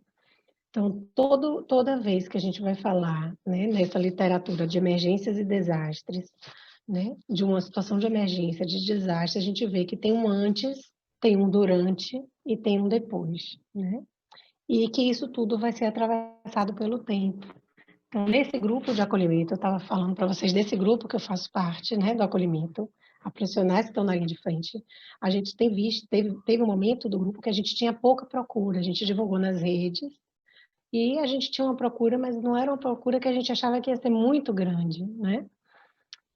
Então, toda vez que a gente vai falar, né, nessa literatura de emergências e desastres, né, de uma situação de emergência, de desastre, a gente vê que tem um antes, tem um durante e tem um depois, né? E que isso tudo vai ser atravessado pelo tempo. Então, nesse grupo de acolhimento, eu estava falando para vocês desse grupo que eu faço parte, né, do acolhimento, a profissionais que estão na linha de frente, a gente tem visto, teve um momento do grupo que a gente tinha pouca procura, a gente divulgou nas redes, e a gente tinha uma procura, mas não era uma procura que a gente achava que ia ser muito grande, né?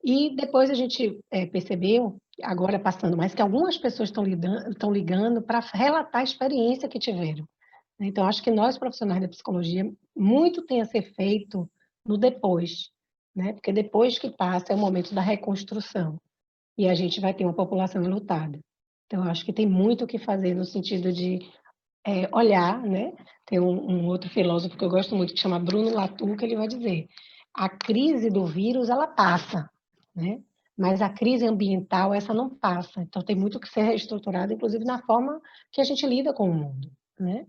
E depois a gente percebeu, agora passando mais, que algumas pessoas estão ligando para relatar a experiência que tiveram. Então, acho que nós, profissionais da psicologia, muito tem a ser feito no depois, né? Porque depois que passa é o momento da reconstrução e a gente vai ter uma população enlutada. Então, acho que tem muito o que fazer no sentido de olhar, né? Tem um outro filósofo que eu gosto muito, que chama Bruno Latour, que ele vai dizer: a crise do vírus, ela passa, né? Mas a crise ambiental, essa não passa. Então, tem muito que ser reestruturado, inclusive na forma que a gente lida com o mundo, né?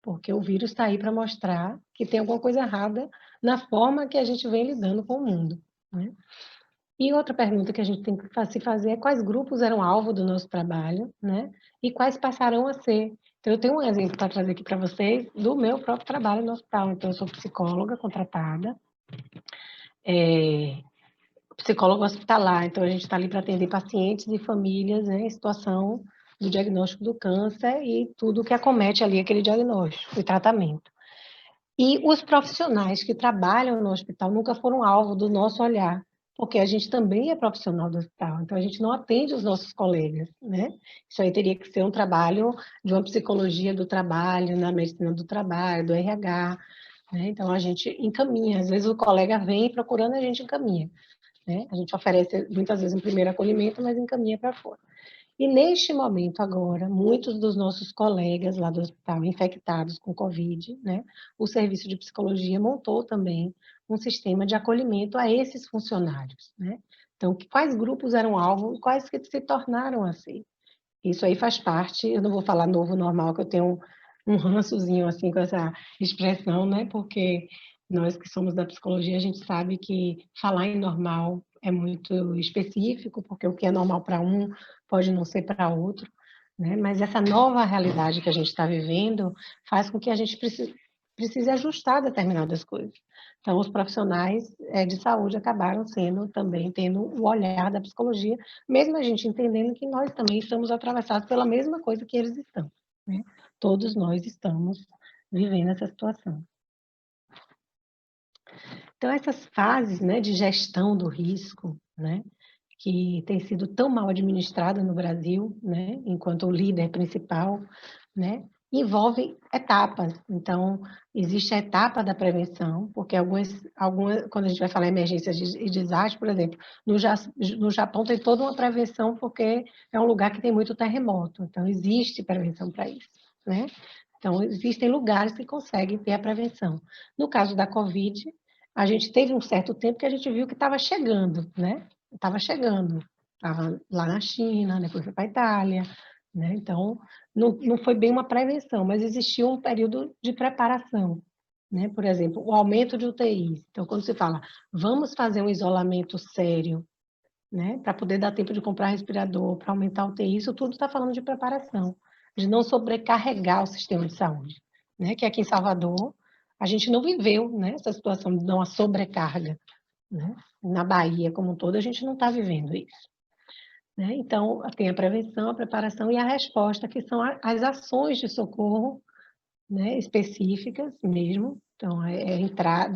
Porque o vírus está aí para mostrar que tem alguma coisa errada na forma que a gente vem lidando com o mundo, né? E outra pergunta que a gente tem que se fazer é quais grupos eram alvo do nosso trabalho, né? E quais passarão a ser. Então, eu tenho um exemplo para trazer aqui para vocês do meu próprio trabalho no hospital. Então, eu sou psicóloga contratada. psicólogo hospitalar, então a gente está ali para atender pacientes e famílias, né, em situação do diagnóstico do câncer e tudo que acomete ali aquele diagnóstico e tratamento. E os profissionais que trabalham no hospital nunca foram alvo do nosso olhar, porque a gente também é profissional do hospital, então a gente não atende os nossos colegas, né? Isso aí teria que ser um trabalho de uma psicologia do trabalho, na medicina do trabalho, do RH, né? Então a gente encaminha, às vezes o colega vem procurando, a gente encaminha, né? A gente oferece muitas vezes um primeiro acolhimento, mas encaminha para fora. E neste momento agora, muitos dos nossos colegas lá do hospital infectados com Covid, né, o serviço de psicologia montou também um sistema de acolhimento a esses funcionários, né? Então, quais grupos eram alvo e quais que se tornaram assim? Isso aí faz parte, eu não vou falar novo normal, que eu tenho um rançozinho assim com essa expressão, né? Porque nós que somos da psicologia, a gente sabe que falar em normal é muito específico, porque o que é normal para um pode não ser para outro, né? Mas essa nova realidade que a gente está vivendo faz com que a gente precise ajustar determinadas coisas. Então, os profissionais de saúde acabaram sendo também tendo o olhar da psicologia, mesmo a gente entendendo que nós também estamos atravessados pela mesma coisa que eles estão, né? Todos nós estamos vivendo essa situação. Então, essas fases, né, de gestão do risco, né, que tem sido tão mal administrada no Brasil, né, enquanto o líder principal, né, envolvem etapas. Então, existe a etapa da prevenção, porque quando a gente vai falar em emergências e desastre, por exemplo, no Japão tem toda uma prevenção, porque é um lugar que tem muito terremoto, então existe prevenção para isso, né? Então, existem lugares que conseguem ter a prevenção. No caso da Covid, a gente teve um certo tempo que a gente viu que estava chegando, né? Estava chegando, estava lá na China, depois foi para a Itália, né? Então, não foi bem uma prevenção, mas existia um período de preparação, né? Por exemplo, o aumento de UTIs. Então, quando se fala, vamos fazer um isolamento sério, né? Para poder dar tempo de comprar respirador, para aumentar a UTI, isso tudo está falando de preparação, de não sobrecarregar o sistema de saúde, né? Que aqui em Salvador, a gente não viveu, né, essa situação de dar uma sobrecarga, né? Na Bahia como um todo, a gente não está vivendo isso, né? Então, tem a prevenção, a preparação e a resposta, que são as ações de socorro, né, específicas mesmo. Então, entrar,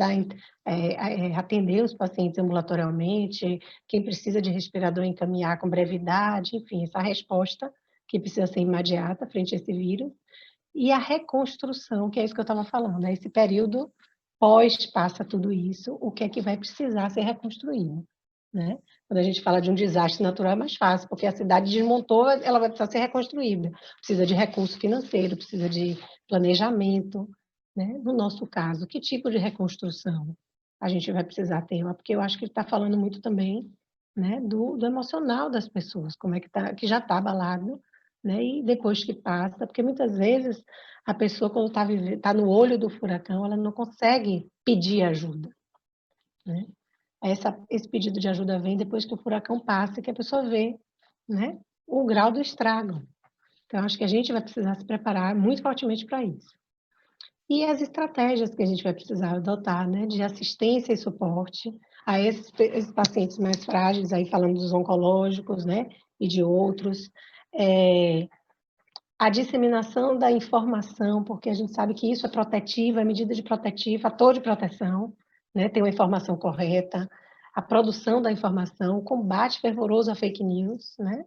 atender os pacientes ambulatorialmente, quem precisa de respirador encaminhar com brevidade, enfim, essa resposta que precisa ser imediata frente a esse vírus. E a reconstrução, que é isso que eu estava falando, esse período pós passa tudo isso, o que é que vai precisar ser reconstruído, né? Quando a gente fala de um desastre natural é mais fácil, porque a cidade desmontou, ela vai precisar ser reconstruída. Precisa de recurso financeiro, precisa de planejamento, né? No nosso caso, que tipo de reconstrução a gente vai precisar ter? Porque eu acho que ele está falando muito também, né, do emocional das pessoas, como é que já está abalado, né? E depois que passa, porque muitas vezes a pessoa, quando está no olho do furacão, ela não consegue pedir ajuda, né? Esse pedido de ajuda vem depois que o furacão passa e que a pessoa vê, né, o grau do estrago. Então, acho que a gente vai precisar se preparar muito fortemente para isso. E as estratégias que a gente vai precisar adotar, né, de assistência e suporte a esses pacientes mais frágeis, aí falando dos oncológicos, né, e de outros, a disseminação da informação, porque a gente sabe que isso é protetiva, é medida de protetiva, fator de proteção, né? Ter uma informação correta, a produção da informação, o combate fervoroso a fake news, né?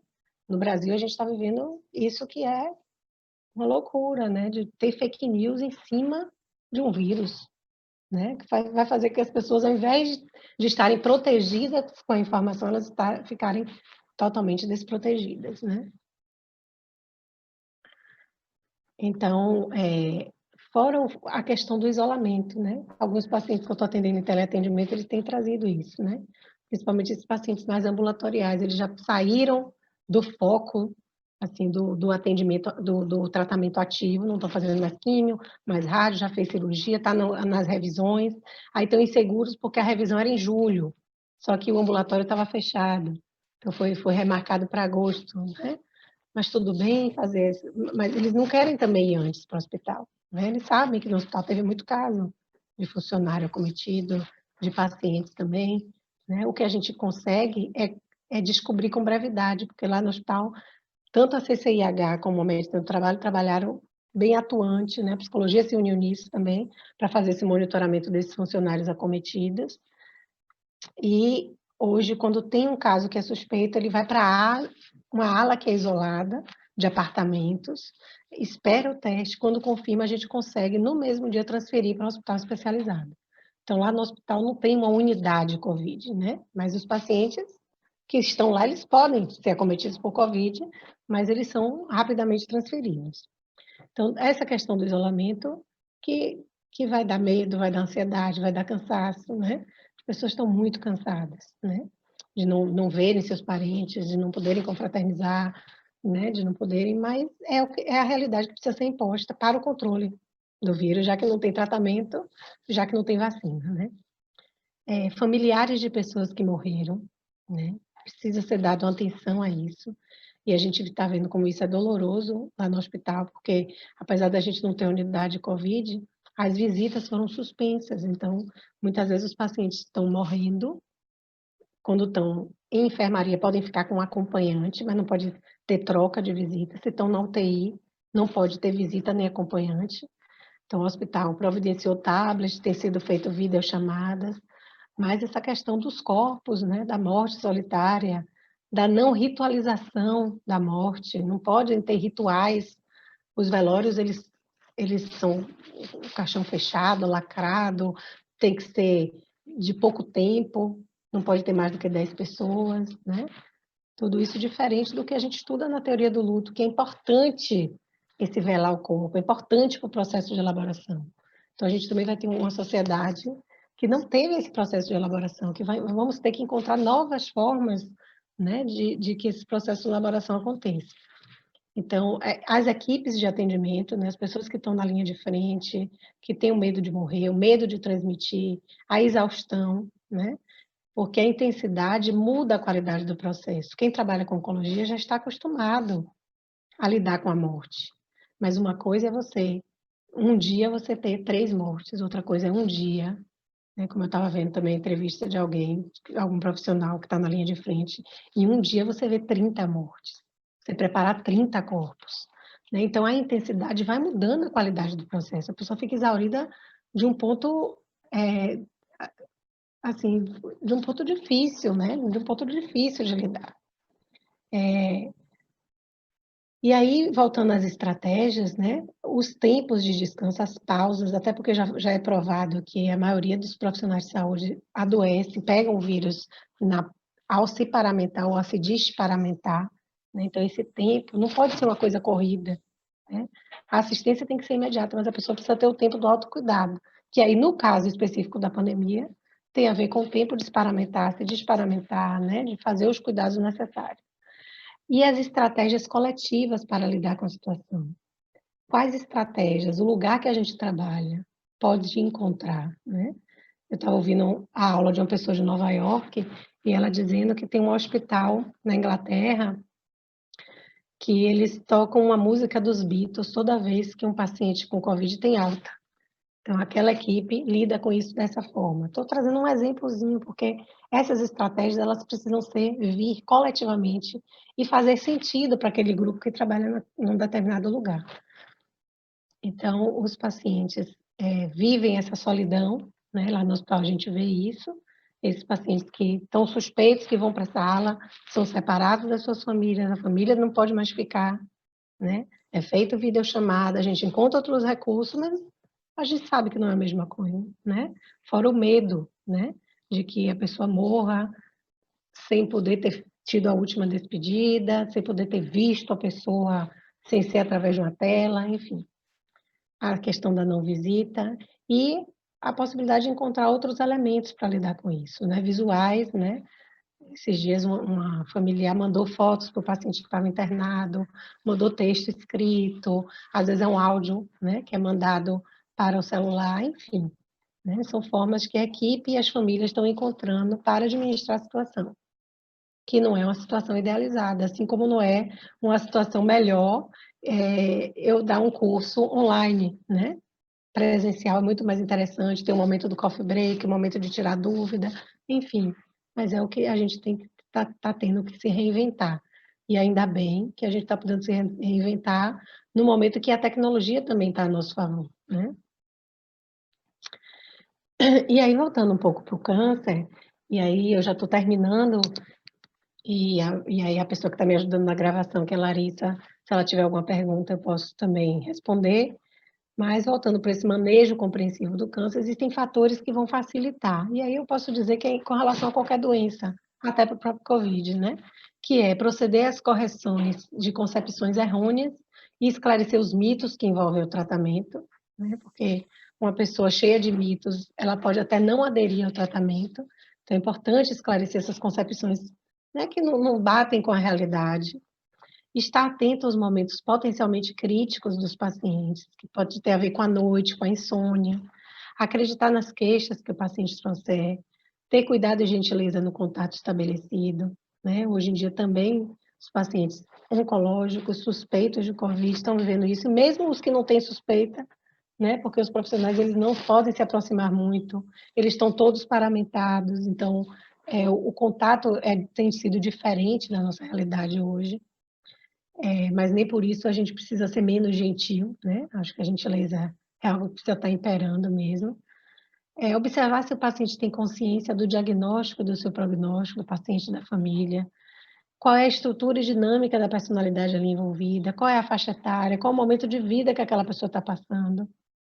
No Brasil, a gente está vivendo isso que é uma loucura, né? De ter fake news em cima de um vírus, né? Que vai fazer que as pessoas, ao invés de estarem protegidas com a informação, elas ficarem totalmente desprotegidas, né? Então, fora a questão do isolamento, né? Alguns pacientes que eu estou atendendo em teleatendimento, eles têm trazido isso, né? Principalmente esses pacientes mais ambulatoriais, eles já saíram do foco, assim, do atendimento, do tratamento ativo, não estão fazendo mais químio, mais rádio, já fez cirurgia, está nas revisões, aí estão inseguros porque a revisão era em julho, só que o ambulatório estava fechado, então foi remarcado para agosto, né? Mas tudo bem fazer, mas eles não querem também ir antes para o hospital, né? Eles sabem que no hospital teve muito caso de funcionário acometido, de pacientes também, né? O que a gente consegue é descobrir com brevidade, porque lá no hospital, tanto a CCIH como o Ministério do Trabalho trabalharam bem atuante, né? A psicologia se uniu nisso também, para fazer esse monitoramento desses funcionários acometidos. E hoje, quando tem um caso que é suspeito, ele vai para uma ala que é isolada, de apartamentos, espera o teste, quando confirma, a gente consegue, no mesmo dia, transferir para um hospital especializado. Então, lá no hospital não tem uma unidade COVID, né? Mas os pacientes que estão lá, eles podem ser acometidos por COVID, mas eles são rapidamente transferidos. Então, essa questão do isolamento, que vai dar medo, vai dar ansiedade, vai dar cansaço, né? As pessoas estão muito cansadas, né? De não verem seus parentes, de não poderem confraternizar, né? De não poderem, mas é a realidade que precisa ser imposta para o controle do vírus, já que não tem tratamento, já que não tem vacina, né? Familiares de pessoas que morreram, né? Precisa ser dado atenção a isso. E a gente está vendo como isso é doloroso lá no hospital, porque apesar da gente não ter unidade de Covid, as visitas foram suspensas. Então, muitas vezes os pacientes estão morrendo, quando estão em enfermaria, podem ficar com um acompanhante, mas não pode ter troca de visita. Se estão na UTI, não pode ter visita nem acompanhante. Então, o hospital providenciou tablets, tem sido feito videochamadas, mas essa questão dos corpos, né, da morte solitária, da não ritualização da morte, não podem ter rituais. Os velórios, eles são o caixão fechado, lacrado, tem que ser de pouco tempo, não pode ter mais do que 10 pessoas, né? Tudo isso diferente do que a gente estuda na teoria do luto, que é importante esse velar o corpo, é importante para o processo de elaboração. Então, a gente também vai ter uma sociedade que não teve esse processo de elaboração, vamos ter que encontrar novas formas, né, de que esse processo de elaboração aconteça. Então, as equipes de atendimento, né, as pessoas que estão na linha de frente, que têm o medo de morrer, o medo de transmitir, a exaustão, né? Porque a intensidade muda a qualidade do processo. Quem trabalha com oncologia já está acostumado a lidar com a morte. Mas uma coisa é um dia você ter 3 mortes, outra coisa é um dia, né? Como eu estava vendo também a entrevista de algum profissional que está na linha de frente, em um dia você vê 30 mortes, você preparar 30 corpos, né? Então a intensidade vai mudando a qualidade do processo, a pessoa fica exaurida de um ponto, assim, de um ponto difícil, né? De um ponto difícil de lidar. E aí, voltando às estratégias, né? Os tempos de descanso, as pausas, até porque já é provado que a maioria dos profissionais de saúde adoece, pegam o vírus ao se paramentar ou ao se desparamentar, né? Então, esse tempo não pode ser uma coisa corrida, né? A assistência tem que ser imediata, mas a pessoa precisa ter o tempo do autocuidado, que aí, no caso específico da pandemia, tem a ver com o tempo de se desparamentar, né? De fazer os cuidados necessários. E as estratégias coletivas para lidar com a situação. Quais estratégias, o lugar que a gente trabalha pode encontrar, né? Eu estava ouvindo a aula de uma pessoa de Nova York e ela dizendo que tem um hospital na Inglaterra que eles tocam uma música dos Beatles toda vez que um paciente com Covid tem alta. Então, aquela equipe lida com isso dessa forma. Estou trazendo um exemplozinho, porque essas estratégias elas precisam vir coletivamente e fazer sentido para aquele grupo que trabalha num determinado lugar. Então, os pacientes vivem essa solidão, né? Lá no hospital a gente vê isso. Esses pacientes que estão suspeitos, que vão para a sala, são separados das suas famílias, a família não pode mais ficar, né? É feito videochamada, a gente encontra outros recursos, mas a gente sabe que não é a mesma coisa, né? Fora o medo, né? De que a pessoa morra sem poder ter tido a última despedida, sem poder ter visto a pessoa sem ser através de uma tela, enfim. A questão da não visita e a possibilidade de encontrar outros elementos para lidar com isso, né? Visuais, né? Esses dias uma familiar mandou fotos para o paciente que estava internado, mandou texto escrito, às vezes é um áudio, né, que é mandado para o celular, enfim. Né, são formas que a equipe e as famílias estão encontrando para administrar a situação, que não é uma situação idealizada, assim como não é uma situação melhor eu dar um curso online, né? Presencial é muito mais interessante, ter um momento do coffee break, um momento de tirar dúvida, enfim. mas é o que a gente tem que tá tendo que se reinventar. E ainda bem que a gente está podendo se reinventar no momento que a tecnologia também está a nosso favor, né. E aí voltando um pouco para o câncer, e aí eu já estou terminando, e aí a pessoa que está me ajudando na gravação, que é a Larissa, se ela tiver alguma pergunta eu posso também responder. Mas voltando para esse manejo compreensivo do câncer, existem fatores que vão facilitar. E aí eu posso dizer que é com relação a qualquer doença, até para o próprio Covid, né? Que é proceder às correções de concepções errôneas e esclarecer os mitos que envolvem o tratamento, né? Porque uma pessoa cheia de mitos, ela pode até não aderir ao tratamento. Então é importante esclarecer essas concepções, né, que não batem com a realidade. Estar atento aos momentos potencialmente críticos dos pacientes, que pode ter a ver com a noite, com a insônia, acreditar nas queixas que o paciente trouxer, ter cuidado e gentileza no contato estabelecido, né? Hoje em dia também os pacientes oncológicos, suspeitos de Covid, estão vivendo isso, mesmo os que não têm suspeita, né? Porque os profissionais eles não podem se aproximar muito, eles estão todos paramentados, então o contato tem sido diferente na nossa realidade hoje. Mas nem por isso a gente precisa ser menos gentil, né? Acho que a gentileza é algo que precisa estar imperando mesmo. Observar se o paciente tem consciência do diagnóstico, do seu prognóstico, do paciente, da família, qual é a estrutura e dinâmica da personalidade ali envolvida, qual é a faixa etária, qual é o momento de vida que aquela pessoa está passando,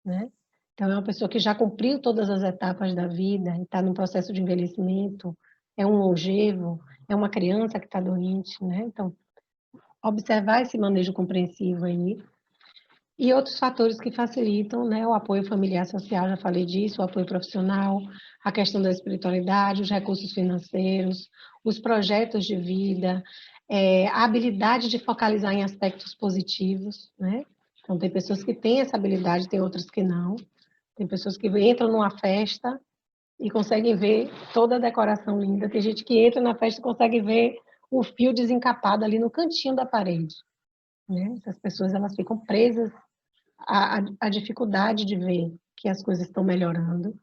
né? Então, é uma pessoa que já cumpriu todas as etapas da vida e está num processo de envelhecimento, é um longevo, é uma criança que está doente, né? Então, observar esse manejo compreensivo aí. E outros fatores que facilitam, né, o apoio familiar social, já falei disso, o apoio profissional, a questão da espiritualidade, os recursos financeiros, os projetos de vida, a habilidade de focalizar em aspectos positivos, né? Então, tem pessoas que têm essa habilidade, tem outras que não. Tem pessoas que entram numa festa e conseguem ver toda a decoração linda. Tem gente que entra na festa e consegue ver o fio desencapado ali no cantinho da parede, né? Essas pessoas elas ficam presas à dificuldade de ver que as coisas estão melhorando.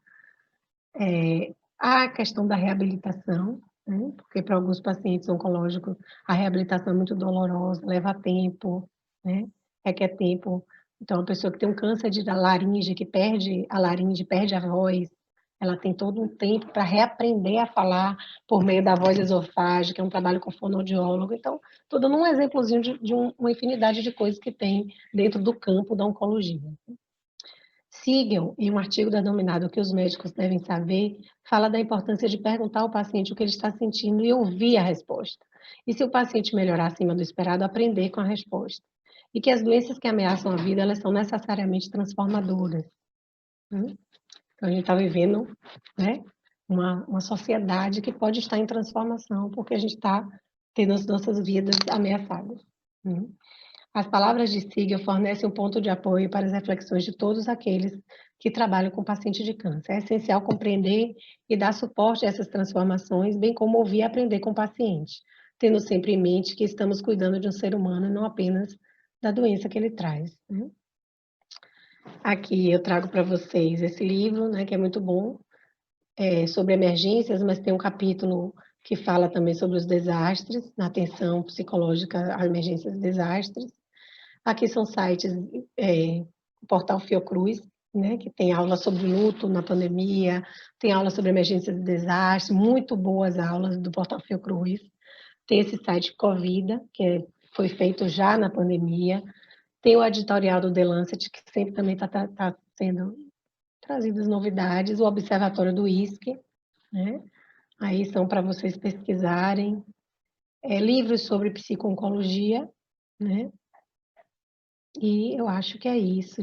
A questão da reabilitação, né? Porque para alguns pacientes oncológicos a reabilitação é muito dolorosa, leva tempo, né? Requer tempo. Então, a pessoa que tem um câncer de laringe, que perde a laringe, perde a voz, ela tem todo um tempo para reaprender a falar por meio da voz esofágica, é um trabalho com fonoaudiólogo. Então, estou dando um exemplozinho de uma infinidade de coisas que tem dentro do campo da oncologia. Siegel, em um artigo denominado O que os médicos devem saber, fala da importância de perguntar ao paciente o que ele está sentindo e ouvir a resposta. E se o paciente melhorar acima do esperado, aprender com a resposta. E que as doenças que ameaçam a vida, elas são necessariamente transformadoras. Então, a gente está vivendo, né, uma sociedade que pode estar em transformação, porque a gente está tendo as nossas vidas ameaçadas. As palavras de Siegel fornecem um ponto de apoio para as reflexões de todos aqueles que trabalham com paciente de câncer. É essencial compreender e dar suporte a essas transformações, bem como ouvir e aprender com o paciente, tendo sempre em mente que estamos cuidando de um ser humano e não apenas da doença que ele traz, né? Aqui eu trago para vocês esse livro, né, que é muito bom, sobre emergências, mas tem um capítulo que fala também sobre os desastres, na atenção psicológica a emergências e desastres. Aqui são sites, o portal Fiocruz, né, que tem aula sobre luto na pandemia, tem aula sobre emergências e desastres, muito boas aulas do portal Fiocruz. Tem esse site Covida, que foi feito já na pandemia. Tem o editorial do The Lancet, que sempre também está sendo trazidas novidades, o Observatório do ISC, né? Aí são para vocês pesquisarem. Livros sobre psico-oncologia, né? E eu acho que é isso.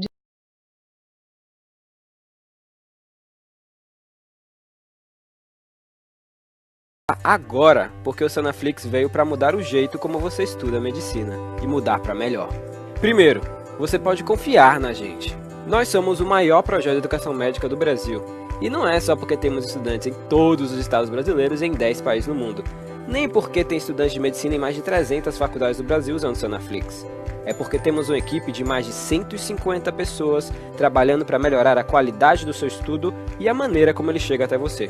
Agora, porque o Sanaflix veio para mudar o jeito como você estuda medicina e mudar para melhor. Primeiro, você pode confiar na gente. Nós somos o maior projeto de educação médica do Brasil. E não é só porque temos estudantes em todos os estados brasileiros e em 10 países no mundo. Nem porque tem estudantes de medicina em mais de 300 faculdades do Brasil usando o Sanaflix. É porque temos uma equipe de mais de 150 pessoas trabalhando para melhorar a qualidade do seu estudo e a maneira como ele chega até você.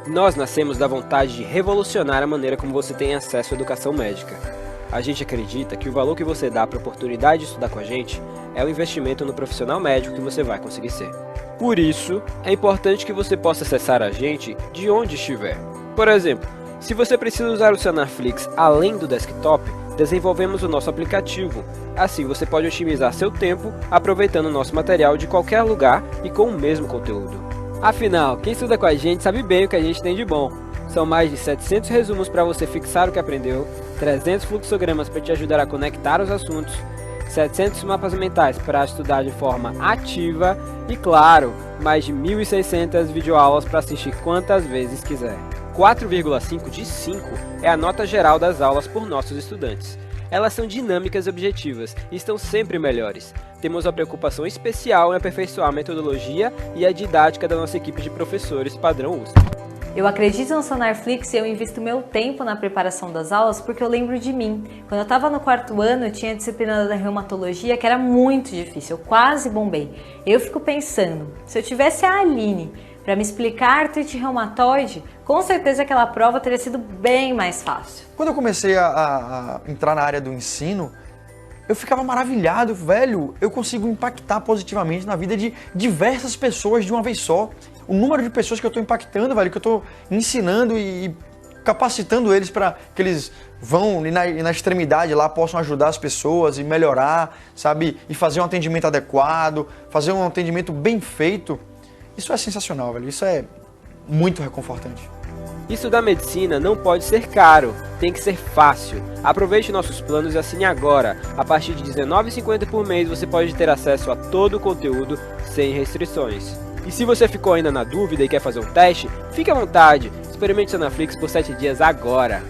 Nós nascemos da vontade de revolucionar a maneira como você tem acesso à educação médica. A gente acredita que o valor que você dá para a oportunidade de estudar com a gente é o investimento no profissional médico que você vai conseguir ser. Por isso, é importante que você possa acessar a gente de onde estiver. Por exemplo, se você precisa usar o Sanaflix além do desktop, desenvolvemos o nosso aplicativo. Assim você pode otimizar seu tempo aproveitando o nosso material de qualquer lugar e com o mesmo conteúdo. Afinal, quem estuda com a gente sabe bem o que a gente tem de bom. São mais de 700 resumos para você fixar o que aprendeu, 300 fluxogramas para te ajudar a conectar os assuntos, 700 mapas mentais para estudar de forma ativa e, claro, mais de 1.600 videoaulas para assistir quantas vezes quiser. 4,5 de 5 é a nota geral das aulas por nossos estudantes. Elas são dinâmicas e objetivas e estão sempre melhores. Temos uma preocupação especial em aperfeiçoar a metodologia e a didática da nossa equipe de professores padrão USP. Eu acredito no Sanarflix e eu invisto meu tempo na preparação das aulas porque eu lembro de mim. Quando eu estava no 4º ano, eu tinha a disciplina da reumatologia que era muito difícil, eu quase bombei. Eu fico pensando, se eu tivesse a Aline para me explicar artrite reumatoide, com certeza aquela prova teria sido bem mais fácil. Quando eu comecei a entrar na área do ensino, eu ficava maravilhado, velho, eu consigo impactar positivamente na vida de diversas pessoas de uma vez só. O número de pessoas que eu estou impactando, velho, que eu estou ensinando e capacitando eles para que eles vão e na extremidade lá possam ajudar as pessoas e melhorar, sabe? E fazer um atendimento adequado, fazer um atendimento bem feito. Isso é sensacional, velho. Isso é muito reconfortante. Estudar medicina não pode ser caro, tem que ser fácil. Aproveite nossos planos e assine agora. A partir de R$19,50 por mês você pode ter acesso a todo o conteúdo sem restrições. E se você ficou ainda na dúvida e quer fazer um teste, fique à vontade. Experimente o Sanaflix por 7 dias agora.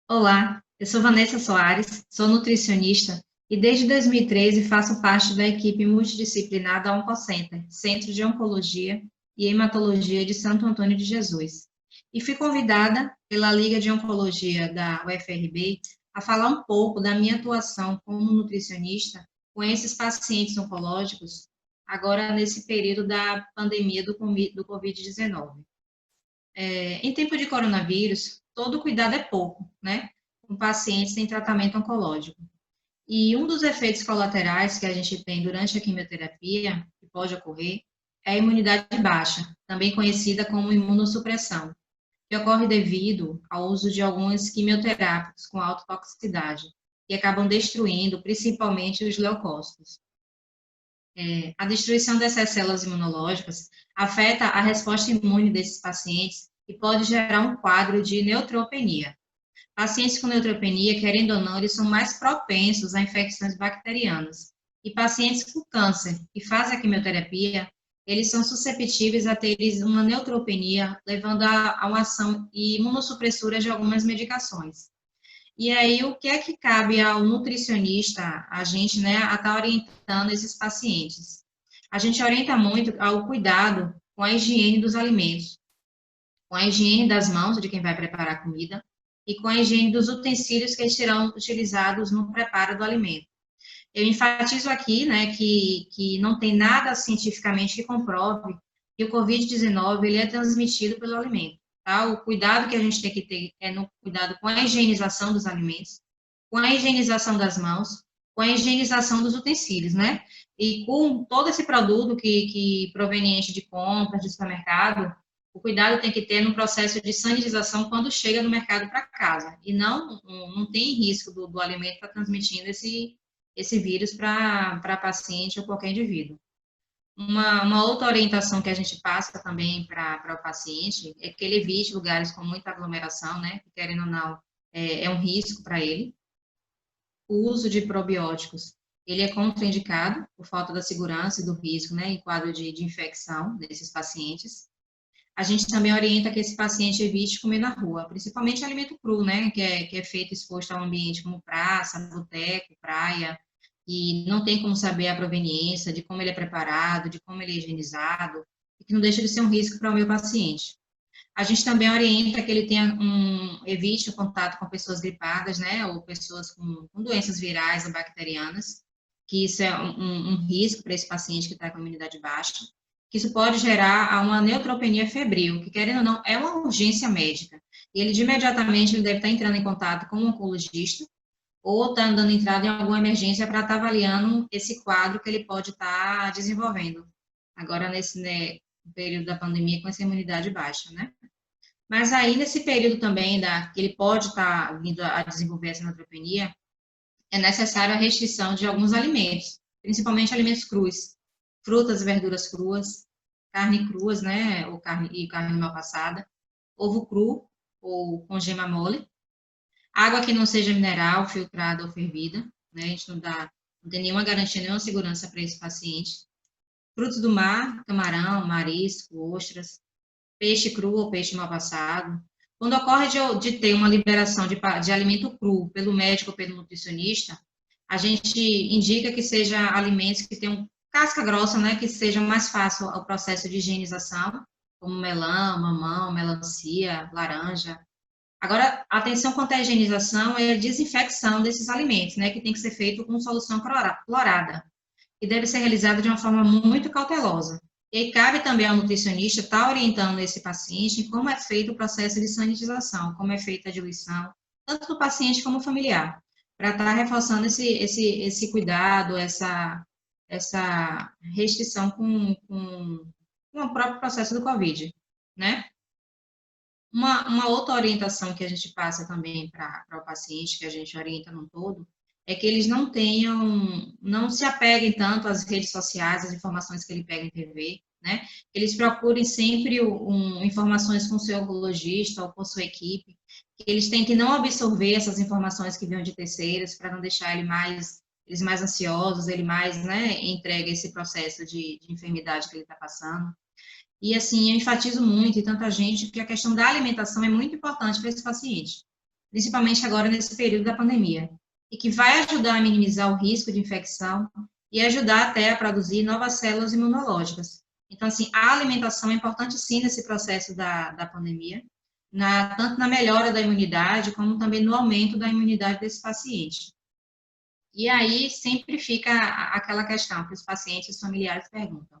Olá, eu sou Vanessa Soares, sou nutricionista e desde 2013 faço parte da equipe multidisciplinar da Oncocenter, Centro de Oncologia e Hematologia de Santo Antônio de Jesus. E fui convidada pela Liga de Oncologia da UFRB a falar um pouco da minha atuação como nutricionista com esses pacientes oncológicos, agora nesse período da pandemia do Covid-19. Em tempo de coronavírus, todo cuidado é pouco, né? Com pacientes em tratamento oncológico. E um dos efeitos colaterais que a gente tem durante a quimioterapia, que pode ocorrer, é a imunidade baixa, também conhecida como imunossupressão, que ocorre devido ao uso de alguns quimioterápicos com alta toxicidade, que acabam destruindo principalmente os leucócitos. A destruição dessas células imunológicas afeta a resposta imune desses pacientes e pode gerar um quadro de neutropenia. Pacientes com neutropenia, querendo ou não, eles são mais propensos a infecções bacterianas. E pacientes com câncer que fazem a quimioterapia, eles são susceptíveis a ter uma neutropenia, levando a uma ação e imunossupressora de algumas medicações. E aí, o que é que cabe ao nutricionista, a gente, né, a estar orientando esses pacientes? A gente orienta muito ao cuidado com a higiene dos alimentos, com a higiene das mãos de quem vai preparar a comida e com a higiene dos utensílios que serão utilizados no preparo do alimento. Eu enfatizo aqui, né, que não tem nada cientificamente que comprove que o Covid-19 ele é transmitido pelo alimento. Tá? O cuidado que a gente tem que ter é no cuidado com a higienização dos alimentos, com a higienização das mãos, com a higienização dos utensílios, né? E com todo esse produto que proveniente de compras, de supermercado, o cuidado tem que ter no processo de sanitização quando chega no mercado para casa. E não tem risco do alimento estar transmitindo esse vírus para paciente ou qualquer indivíduo. Uma outra orientação que a gente passa também para o paciente é que ele evite lugares com muita aglomeração, né? Que, querendo ou não, é um risco para ele. O uso de probióticos, ele é contraindicado por falta da segurança e do risco, né? Em quadro de infecção desses pacientes. A gente também orienta que esse paciente evite comer na rua, principalmente alimento cru, né? Que é feito exposto ao ambiente como praça, boteco, praia, e não tem como saber a proveniência, de como ele é preparado, de como ele é higienizado, e que não deixa de ser um risco para o meu paciente. A gente também orienta que ele evite o contato com pessoas gripadas, né, ou pessoas com doenças virais ou bacterianas, que isso é um risco para esse paciente que está com a imunidade baixa, que isso pode gerar uma neutropenia febril, que, querendo ou não, é uma urgência médica. E ele, imediatamente, ele deve estar entrando em contato com um oncologista, ou está dando entrada em alguma emergência para estar avaliando esse quadro que ele pode estar desenvolvendo, agora nesse, né, período da pandemia com essa imunidade baixa, né? Mas aí, nesse período também que ele pode estar vindo a desenvolver essa neutropenia, é necessária a restrição de alguns alimentos, principalmente alimentos crus, frutas e verduras cruas, carne cruas, né, ou carne mal passada, ovo cru ou com gema mole, água que não seja mineral, filtrada ou fervida, né, a gente não tem nenhuma garantia, nenhuma segurança para esse paciente. Frutos do mar, camarão, marisco, ostras, peixe cru ou peixe mal passado. Quando ocorre de ter uma liberação de alimento cru pelo médico ou pelo nutricionista, a gente indica que seja alimentos que tenham casca grossa, né, que sejam mais fácil o processo de higienização, como melão, mamão, melancia, laranja. Agora, atenção quanto à higienização e a desinfecção desses alimentos, né, que tem que ser feito com solução clorada, e deve ser realizada de uma forma muito cautelosa. E aí cabe também ao nutricionista estar orientando esse paciente em como é feito o processo de sanitização, como é feita a diluição, tanto do paciente como familiar, para estar reforçando esse cuidado, essa restrição com o próprio processo do Covid, né? Uma outra orientação que a gente passa também para o paciente, que a gente orienta no todo, é que eles não se apeguem tanto às redes sociais, às informações que ele pega em TV, né? Eles procurem sempre informações com o seu oncologista ou com sua equipe, que eles tentem não absorver essas informações que vêm de terceiros, para não deixar eles mais ansiosos, ele mais, né, entregue a esse processo de enfermidade que ele está passando. E, assim, eu enfatizo muito, e tanta gente, que a questão da alimentação é muito importante para esse paciente, principalmente agora nesse período da pandemia, e que vai ajudar a minimizar o risco de infecção e ajudar até a produzir novas células imunológicas. Então, assim, a alimentação é importante, sim, nesse processo da pandemia, tanto na melhora da imunidade, como também no aumento da imunidade desse paciente. E aí sempre fica aquela questão que os pacientes e os familiares perguntam: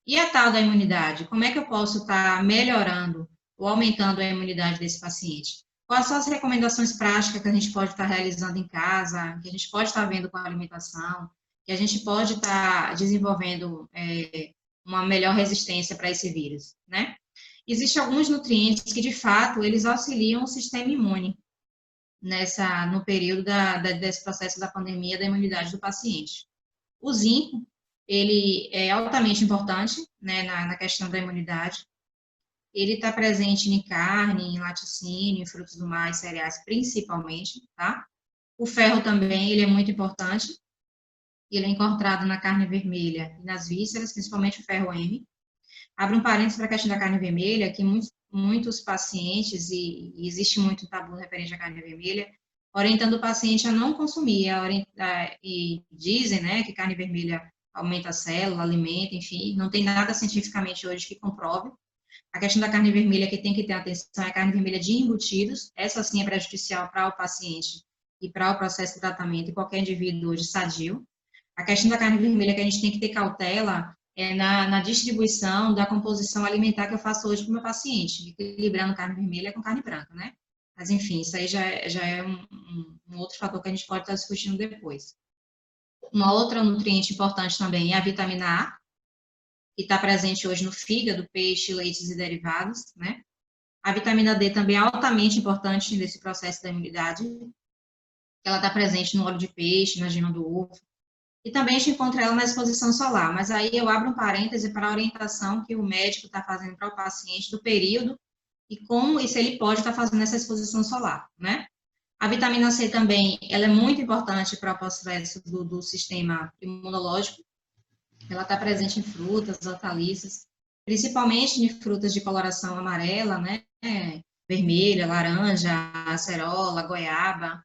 e a tal da imunidade? Como é que eu posso estar melhorando ou aumentando a imunidade desse paciente? Quais são as recomendações práticas que a gente pode estar realizando em casa, que a gente pode estar vendo com a alimentação, que a gente pode estar desenvolvendo uma melhor resistência para esse vírus, né? Existem alguns nutrientes que, de fato, eles auxiliam o sistema imune no período desse processo da pandemia da imunidade do paciente. O zinco, ele é altamente importante, né, na questão da imunidade. Ele está presente em carne, em laticínio, em frutos do mar e cereais, principalmente, tá? O ferro também, ele é muito importante. Ele é encontrado na carne vermelha e nas vísceras, principalmente o ferro M. Abre um parênteses para a questão da carne vermelha, que muitos pacientes, e existe muito tabu referente à carne vermelha, orientando o paciente a não consumir, e dizem, né, que carne vermelha aumenta a célula, alimenta, enfim, não tem nada cientificamente hoje que comprove. A questão da carne vermelha que tem que ter atenção é a carne vermelha de embutidos, essa sim é prejudicial para o paciente e para o processo de tratamento e qualquer indivíduo hoje sadio. A questão da carne vermelha que a gente tem que ter cautela é na distribuição da composição alimentar que eu faço hoje para o meu paciente, equilibrando carne vermelha com carne branca, né? Mas, enfim, isso aí já é um outro fator que a gente pode estar discutindo depois. Uma outra nutriente importante também é a vitamina A, que está presente hoje no fígado, peixe, leites e derivados, né? A vitamina D também é altamente importante nesse processo da imunidade. Ela está presente no óleo de peixe, na gema do ovo. E também a gente encontra ela na exposição solar. Mas aí eu abro um parêntese para a orientação que o médico está fazendo para o paciente do período e se ele pode estar fazendo essa exposição solar, né? A vitamina C também, ela é muito importante para o processo do sistema imunológico. Ela está presente em frutas, hortaliças, principalmente em frutas de coloração amarela, né? Vermelha, laranja, acerola, goiaba.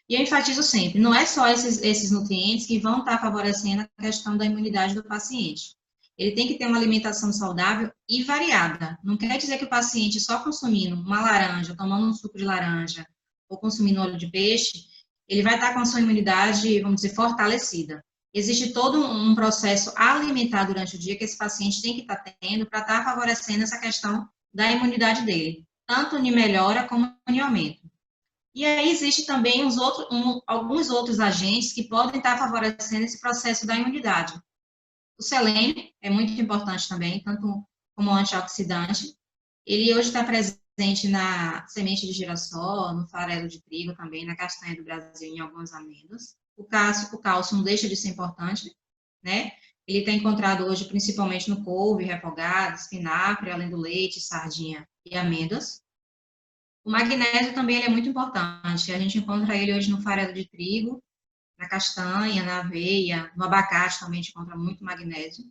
E eu enfatizo sempre, não é só esses nutrientes que vão estar favorecendo a questão da imunidade do paciente. Ele tem que ter uma alimentação saudável e variada. Não quer dizer que o paciente só consumindo uma laranja, tomando um suco de laranja, ou consumindo óleo de peixe, ele vai estar com a sua imunidade, vamos dizer, fortalecida. Existe todo um processo alimentar durante o dia que esse paciente tem que estar tendo para estar favorecendo essa questão da imunidade dele, tanto em melhora como em aumento. E aí existe também alguns outros agentes que podem estar favorecendo esse processo da imunidade. O selênio é muito importante também, tanto como antioxidante. Ele hoje está presente na semente de girassol, no farelo de trigo também, na castanha do Brasil, em algumas amêndoas. O cálcio não deixa de ser importante, né? Ele está encontrado hoje principalmente no couve, refogado, espinafre, além do leite, sardinha e amêndoas. O magnésio também ele é muito importante. A gente encontra ele hoje no farelo de trigo, na castanha, na aveia, no abacate também a gente encontra muito magnésio.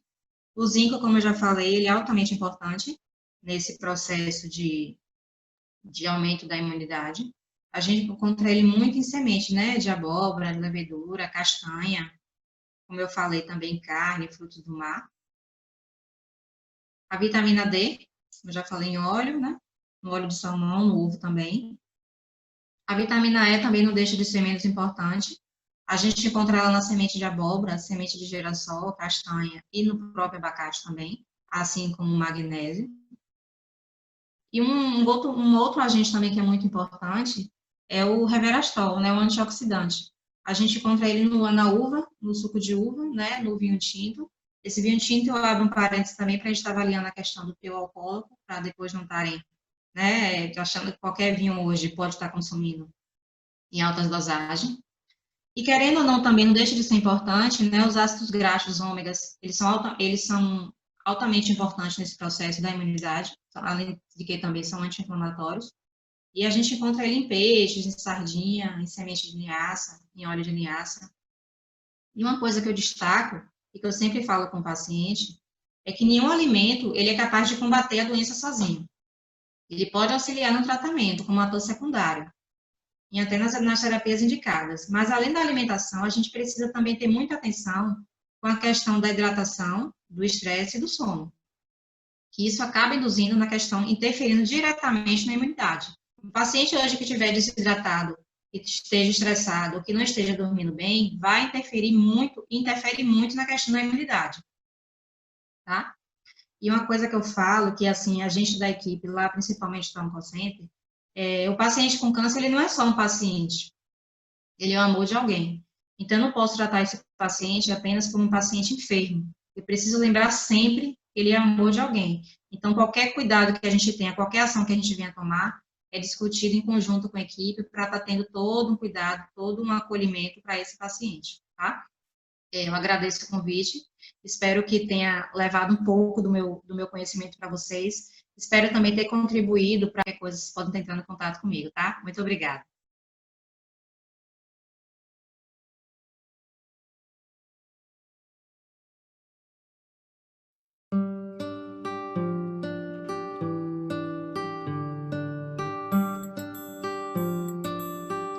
O zinco, como eu já falei, ele é altamente importante nesse processo de aumento da imunidade. A gente encontra ele muito em semente, né? De abóbora, de levedura, castanha, como eu falei também, carne, frutos do mar. A vitamina D, eu já falei em óleo, né? No óleo de salmão, no ovo também. A vitamina E também não deixa de ser menos importante. A gente encontra ela na semente de abóbora, semente de girassol, castanha e no próprio abacate também, assim como o magnésio. E um outro agente também que é muito importante é o resveratrol, né, o antioxidante. A gente encontra ele na uva, no suco de uva, né, no vinho tinto. Esse vinho tinto eu abro um parênteses também para a gente estar avaliando a questão do teor alcoólico, para depois não estarem, né, achando que qualquer vinho hoje pode estar consumindo em altas dosagens. E querendo ou não, também não deixa de ser importante, né, os ácidos graxos ômegas, eles são altamente importantes nesse processo da imunidade, além de que também são anti-inflamatórios. E a gente encontra ele em peixes, em sardinha, em semente de linhaça, em óleo de linhaça. E uma coisa que eu destaco, e que eu sempre falo com o paciente, é que nenhum alimento ele é capaz de combater a doença sozinho. Ele pode auxiliar no tratamento, como ator secundário, e até nas terapias indicadas. Mas, além da alimentação, a gente precisa também ter muita atenção com a questão da hidratação, do estresse e do sono. Que isso acaba induzindo na questão, interferindo diretamente na imunidade. Um paciente hoje que estiver desidratado, que esteja estressado, ou que não esteja dormindo bem, vai interfere muito na questão da imunidade. Tá? E uma coisa que eu falo, que assim, a gente da equipe, lá principalmente no call center, o paciente com câncer, ele não é só um paciente, ele é o amor de alguém. Então, eu não posso tratar esse paciente apenas como um paciente enfermo. Eu preciso lembrar sempre que ele é o amor de alguém. Então, qualquer cuidado que a gente tenha, qualquer ação que a gente venha tomar, é discutido em conjunto com a equipe para estar tendo todo um cuidado, todo um acolhimento para esse paciente, tá? Eu agradeço o convite, espero que tenha levado um pouco do meu conhecimento para vocês. Espero também ter contribuído para que coisas podem estar entrando em contato comigo, tá? Muito obrigada.